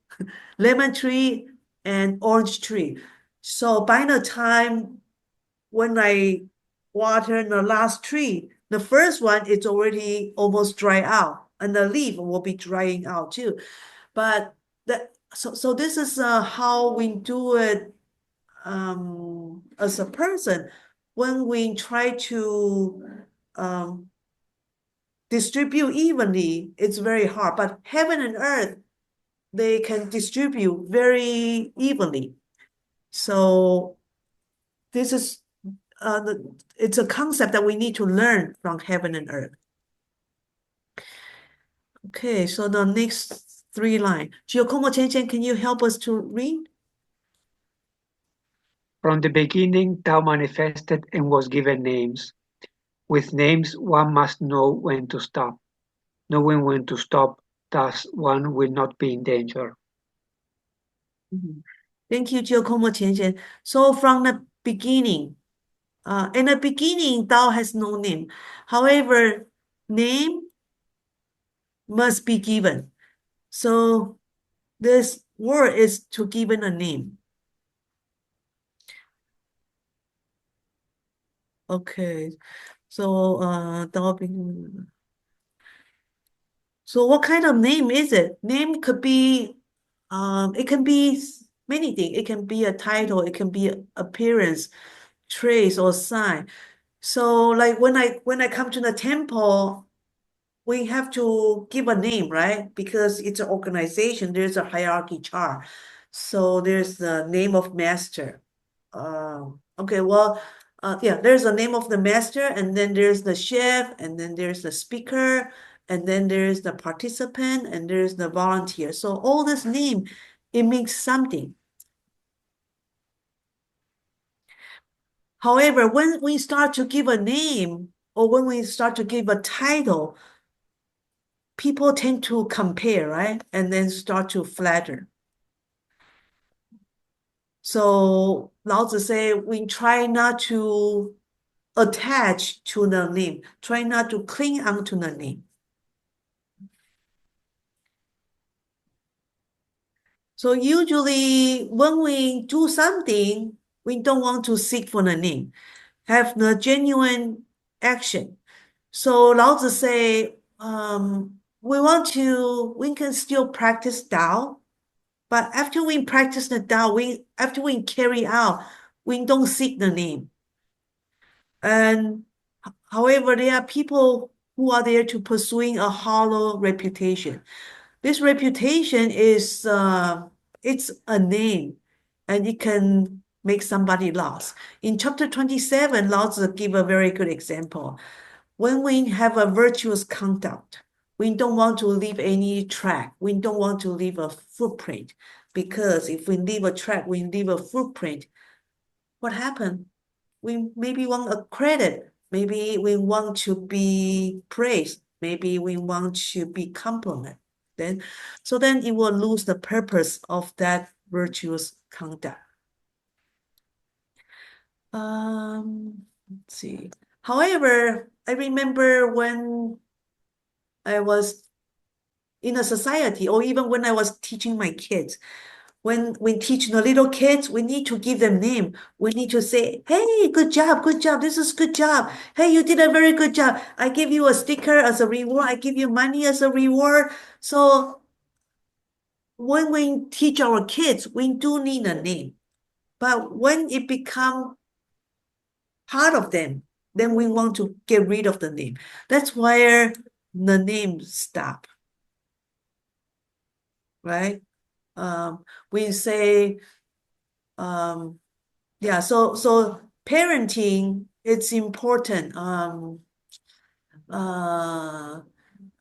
lemon tree and orange tree. So by the time when I water the last tree, the first one it's already almost dry out, and the leaf will be drying out too. But so this is how we do it as a person when we try to distribute evenly. It's very hard, but heaven and earth, they can distribute very evenly. So this is it's a concept that we need to learn from heaven and earth. Okay, so the next three lines. Giacomo Tienshin, can you help us to read? From the beginning, Tao manifested and was given names. With names, one must know when to stop. Knowing when to stop, thus one will not be in danger. Thank you, Giacomo Tienshin. So from the beginning, in the beginning, Tao has no name. However, name must be given. So this word is to given a name. Okay, so so what kind of name is it? Name could be it can be many things. It can be a title, it can be appearance, trace, or sign. So like when I come to the temple, we have to give a name, right? Because it's an organization, there's a hierarchy chart. So there's the name of master. Okay, well, yeah, there's the name of the master, and then there's the chef, and then there's the speaker, and then there's the participant, and there's the volunteer. So all this name, it means something. However, when we start to give a name, or when we start to give a title, people tend to compare, right? And then start to flatter. So Lao Tzu say, we try not to attach to the name, try not to cling on to the name. So usually when we do something, we don't want to seek for the name, have the genuine action. So Lao Tzu say, we can still practice Tao, but after we practice the Tao, after we carry out, we don't seek the name. And however, there are people who are there to pursuing a hollow reputation. This reputation is it's a name, and it can make somebody lost. In chapter 27, Lao Tzu give a very good example. When we have a virtuous conduct, we don't want to leave any track. We don't want to leave a footprint, because if we leave a track, we leave a footprint, what happened? We maybe want a credit. Maybe we want to be praised. Maybe we want to be complimented. Then it will lose the purpose of that virtuous conduct. Let's see. However, I remember when I was in a society, or even when I was teaching my kids, when we teach the little kids, we need to give them name. We need to say, hey, good job, this is good job. Hey, you did a very good job. I give you a sticker as a reward. I give you money as a reward. So when we teach our kids, we do need a name. But when it become part of them, then we want to get rid of the name. That's where the name stop, right? We say, yeah, so parenting, it's important. I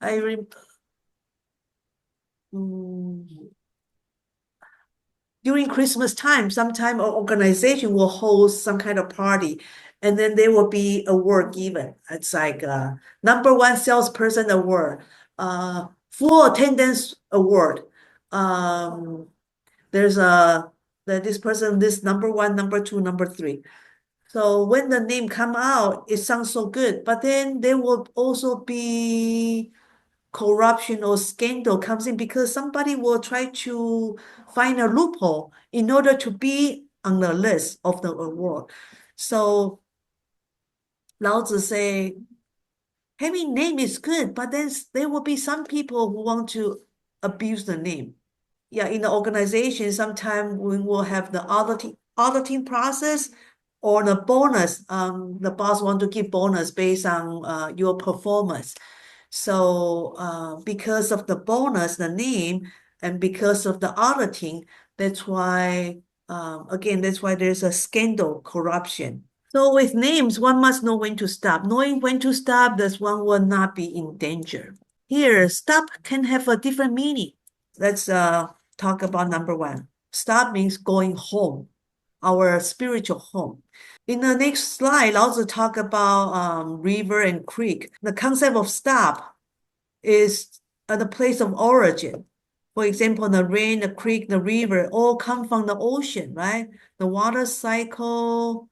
rem during Christmas time, sometime an organization will host some kind of party, and then there will be a award given. It's like #1 salesperson award, full attendance award. There's this person, this #1, #2, #3. So when the name come out, it sounds so good, but then there will also be corruption or scandal comes in because somebody will try to find a loophole in order to be on the list of the award. So Lao Tzu say, having name is good, but then there will be some people who want to abuse the name. Yeah, in the organization, sometimes we will have the auditing process or the bonus. The boss want to give bonus based on your performance. So because of the bonus, the name, and because of the auditing, that's why, again, that's why there's a scandal, corruption. So with names, one must know when to stop. Knowing when to stop, that one will not be in danger. Here, stop can have a different meaning. Let's talk about #1. Stop means going home, our spiritual home. In the next slide, Lao Tzu talk about river and creek. The concept of stop is the place of origin. For example, the rain, the creek, the river all come from the ocean, right? The water cycle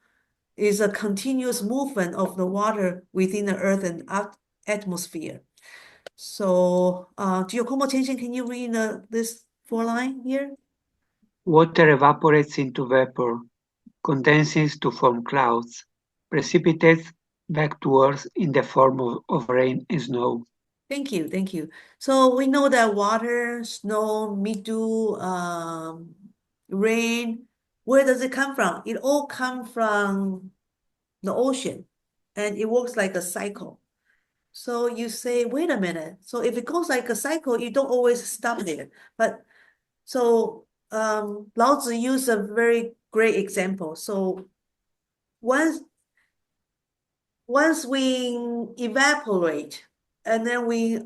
is a continuous movement of the water within the earth and atmosphere. So, Giacomo Tienshin, can you read this 4 line here? Water evaporates into vapor, condenses to form clouds, precipitates back to Earth in the form of rain and snow. Thank you, thank you. So we know that water, snow, midu, rain, where does it come from? It all comes from the ocean, and it works like a cycle. So you say, wait a minute. So if it goes like a cycle, you don't always stop there. But so Lao Tzu used a very great example. So once we evaporate and then we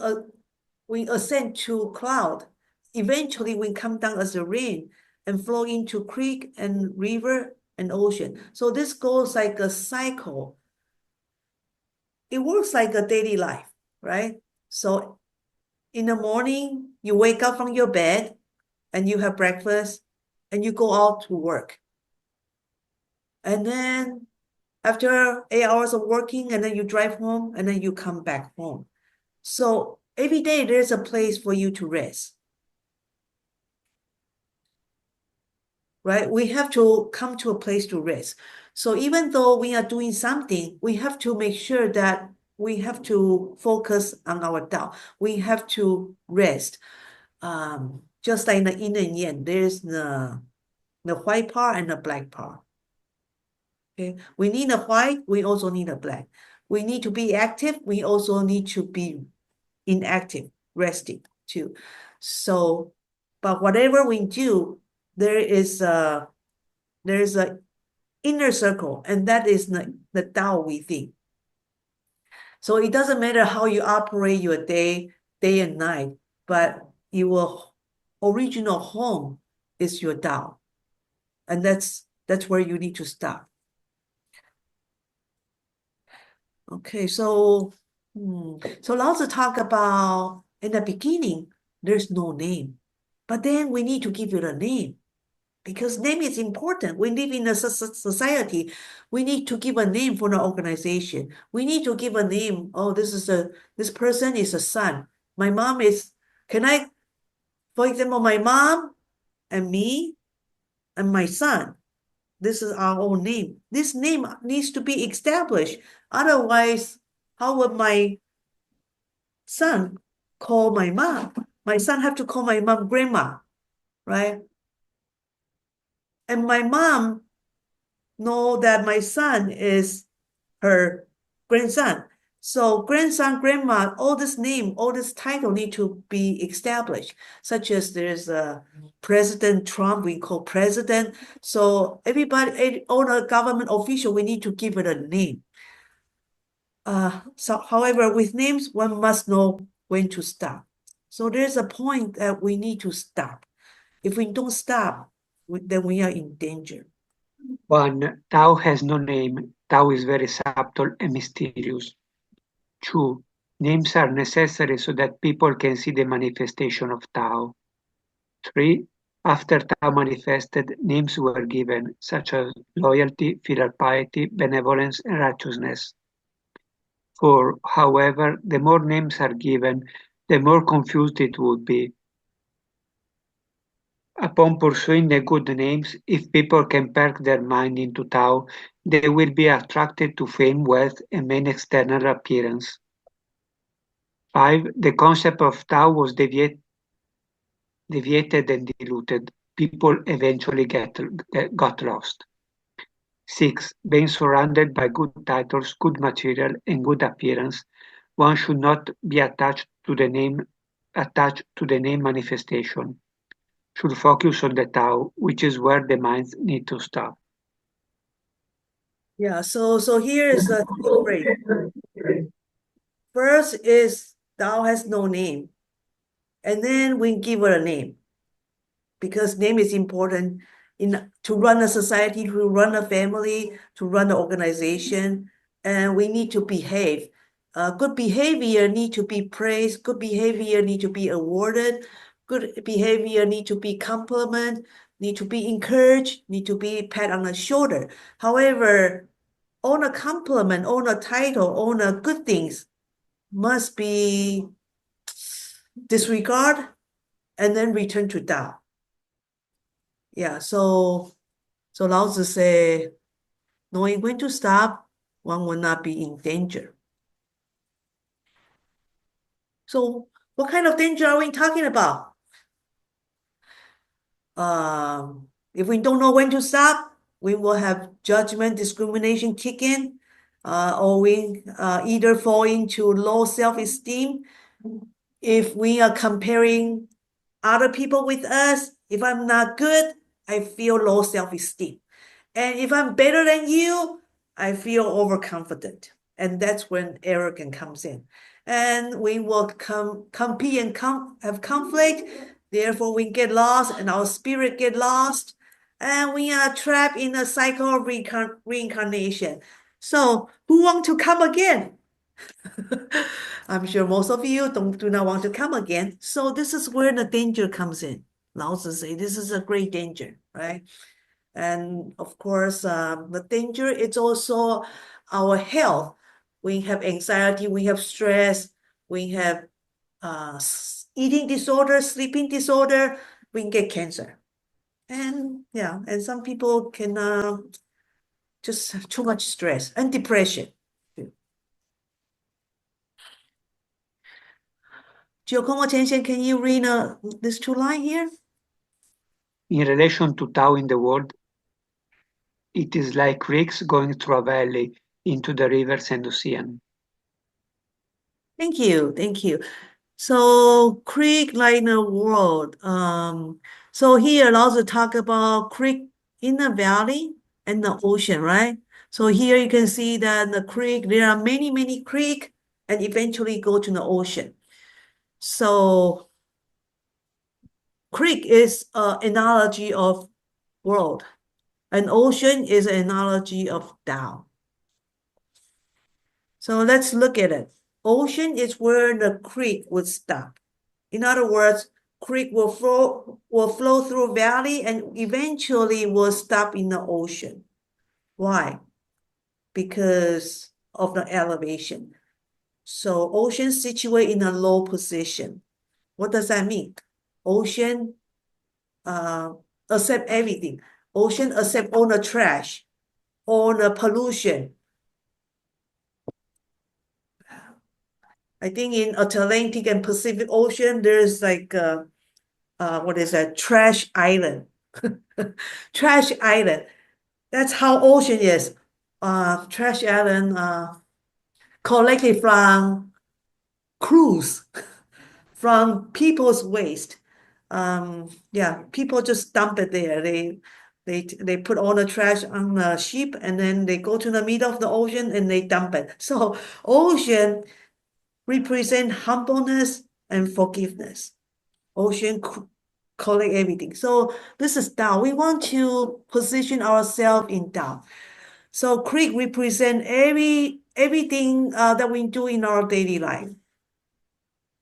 ascend to cloud, eventually we come down as a rain and flow into creek and river and ocean. So this goes like a cycle. It works like a daily life, right? So in the morning, you wake up from your bed and you have breakfast and you go out to work. And then after 8 hours of working, and then you drive home and then you come back home. So every day there's a place for you to rest, right? We have to come to a place to rest. So even though we are doing something, we have to make sure that we have to focus on our Tao. We have to rest. Just like in the yin and yang, there's the white part and the black part. Okay, we need the white, we also need the black. We need to be active, we also need to be inactive, resting too. So, but whatever we do, there's a inner circle, and that is the Tao within. So it doesn't matter how you operate your day and night, but your original home is your Tao. And that's where you need to start. Okay, so Lao Tzu talk about in the beginning, there's no name. But then we need to give it a name because name is important. We live in a society. We need to give a name for the organization. We need to give a name. Oh, this person is a son. My mom is, for example, my mom and me and my son. This is our own name. This name needs to be established. Otherwise, how would my son call my mom? My son have to call my mom grandma, right? And my mom know that my son is her grandson. So grandson, grandma, all this name, all this title need to be established, such as there's a President Trump, we call president. So everybody, all the government official, we need to give it a name. However, with names, one must know when to stop. So there's a point that we need to stop. If we don't stop, then we are in danger. 1. Tao has no name. Tao is very subtle and mysterious. 2. Names are necessary so that people can see the manifestation of Tao. 3. After Tao manifested, names were given, such as loyalty, filial piety, benevolence, and righteousness. 4. However, the more names are given, the more confused it would be. Upon pursuing the good names, if people can pack their mind into Tao, they will be attracted to fame, wealth, and main external appearance. 5. The concept of Tao was deviated and diluted. People eventually got lost. 6. Being surrounded by good titles, good material, and good appearance, one should not be attached to the name manifestation. Should focus on the Tao, which is where the minds need to stop. Yeah, so here is the phrase. First is Tao has no name. And then we give it a name. Because name is important to run a society, to run a family, to run an organization, and we need to behave. Good behavior need to be praised. Good behavior need to be awarded. Good behavior need to be complimented, need to be encouraged, need to be pat on the shoulder. However, all the compliment, all the title, all the good things must be disregard and then return to Tao. Yeah, so Lao Tzu say, knowing when to stop, one will not be in danger. So what kind of danger are we talking about? If we don't know when to stop, we will have judgment, discrimination kick in, or we either fall into low self-esteem. If we are comparing other people with us, if I'm not good, I feel low self-esteem. And if I'm better than you, I feel overconfident. And that's when arrogance comes in. And we will compete and have conflict. Therefore, we get lost and our spirit get lost. And we are trapped in a cycle of reincarnation. So who want to come again? I'm sure most of you do not want to come again. So this is where the danger comes in. Lao Tzu say this is a great danger, right? And of course, the danger is also our health. We have anxiety, we have stress, we have eating disorder, sleeping disorder, we can get cancer. And yeah, and some people can just have too much stress and depression. Giacomo Tienshin, can you read this two line here? In relation to Tao in the world, it is like creeks going through a valley into the rivers and ocean. Thank you, thank you. So creek like in the world. So here also talk about creek in the valley and the ocean, right? So here you can see that the creek, there are many, many creek and eventually go to the ocean. So creek is an analogy of world. An ocean is an analogy of Tao. So let's look at it. Ocean is where the creek would stop. In other words, creek will flow through valley and eventually will stop in the ocean. Why? Because of the elevation. So ocean situate in a low position. What does that mean? Ocean accept everything. Ocean accept all the trash, all the pollution. I think in Atlantic and Pacific Ocean, there's like what is that? Trash island. Trash island. That's how ocean is. Trash island collected from cruise, from people's waste. Yeah, people just dump it there. They put all the trash on the ship and then they go to the middle of the ocean and they dump it. So ocean represent humbleness and forgiveness. Ocean collect everything. So this is Tao. We want to position ourselves in Tao. So creek represent everything that we do in our daily life.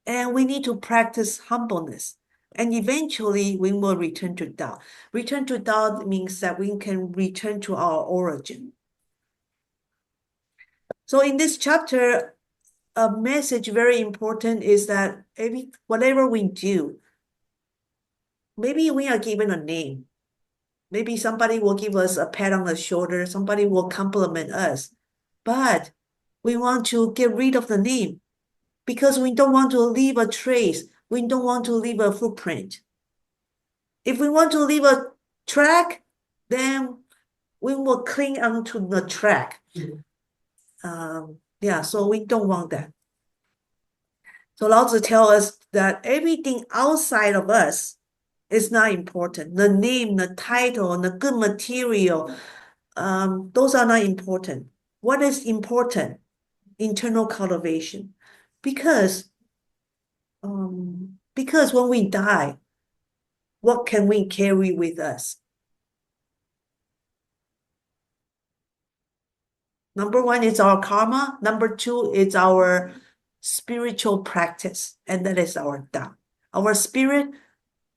And we need to practice humbleness. And eventually we will return to Tao. Return to Tao means that we can return to our origin. So in this chapter, a message very important is that whatever we do, maybe we are given a name. Maybe somebody will give us a pat on the shoulder, somebody will compliment us. But we want to get rid of the name because we don't want to leave a trace. We don't want to leave a footprint. If we want to leave a track, then we will cling onto the track. Yeah, so we don't want that. So Lao Tzu tells us that everything outside of us is not important. The name, the title, the good material, those are not important. What is important? Internal cultivation. Because when we die, what can we carry with us? Number one is our karma. Number two is our spiritual practice, and that is our Tao. Our spirit,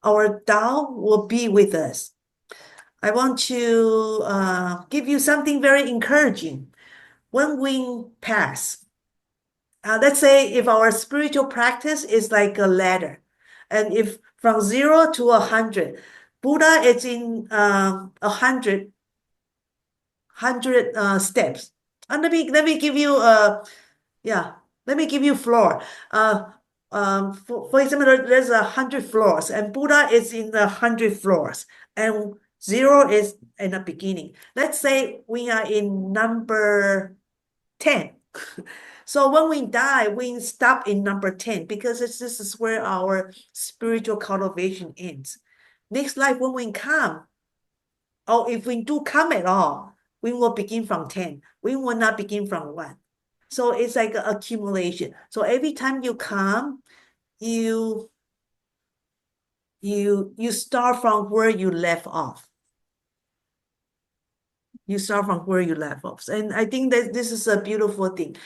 our Tao will be with us. I want to give you something very encouraging. When we pass, let's say if our spiritual practice is like a ladder, and if from 0 to 100, Buddha is in 100 steps. And let me give you let me give you floor. For example, there's 100 floors, and Buddha is in the 100 floors, and 0 is in the beginning. Let's say we are in number 10. So when we die, we stop in number 10 because this is where our spiritual cultivation ends. Next life, when we come, or if we do come at all, we will begin from 10. We will not begin from 1. So it's like an accumulation. So every time you come, you start from where you left off. You start from where you left off. And I think that this is a beautiful thing.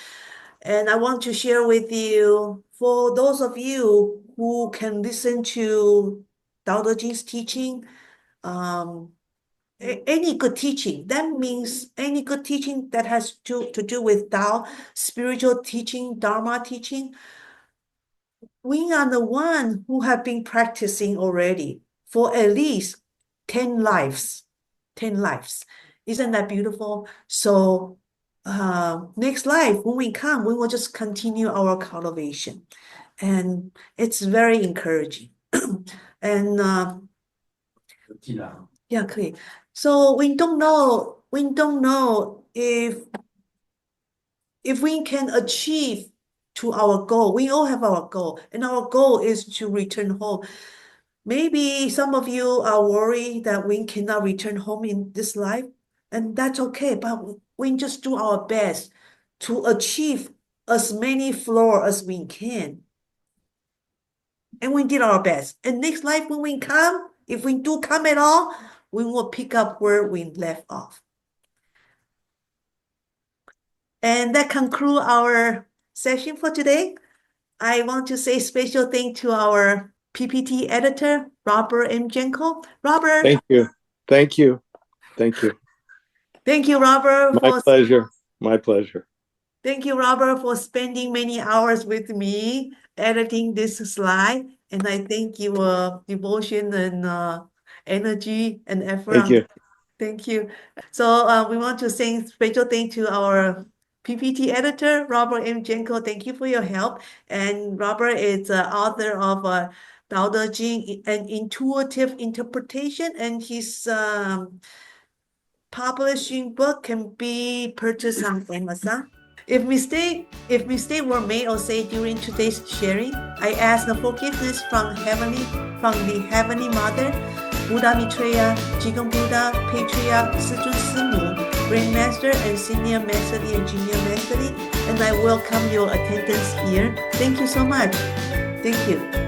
And I want to share with you, for those of you who can listen to Tao Te Ching's teaching, any good teaching, that means any good teaching that has to do with Tao, spiritual teaching, Dharma teaching, we are the one who have been practicing already for at least 10 lives. 10 lives. Isn't that beautiful? So next life, when we come, we will just continue our cultivation. And it's very encouraging. And yeah, 可以. So we don't know if we can achieve to our goal. We all have our goal, and our goal is to return home. Maybe some of you are worried that we cannot return home in this life, and that's okay, but we just do our best to achieve as many floors as we can. And we did our best. And next life, when we come, if we do come at all, we will pick up where we left off. And that concludes our session for today. I want to say special thank to our PPT editor, Robert M. Jenko. Robert. Thank you. Thank you. Thank you. Thank you, Robert. My pleasure. My pleasure. Thank you, Robert, for spending many hours with me editing this slide. And I thank your devotion and energy and effort. Thank you. Thank you. So we want to say special thanks to our PPT editor, Robert M. Jenko. Thank you for your help. And Robert is author of Tao Te Ching, an intuitive interpretation, and his publishing book can be purchased on Amazon. If mistake were made or said during today's sharing, I ask the forgiveness from the Heavenly Mother, Buddha Maitreya, Jigong Buddha, Patriarch, Sijun Simu, Grandmaster and Senior Master and Junior Master, and I welcome your attendance here. Thank you so much. Thank you.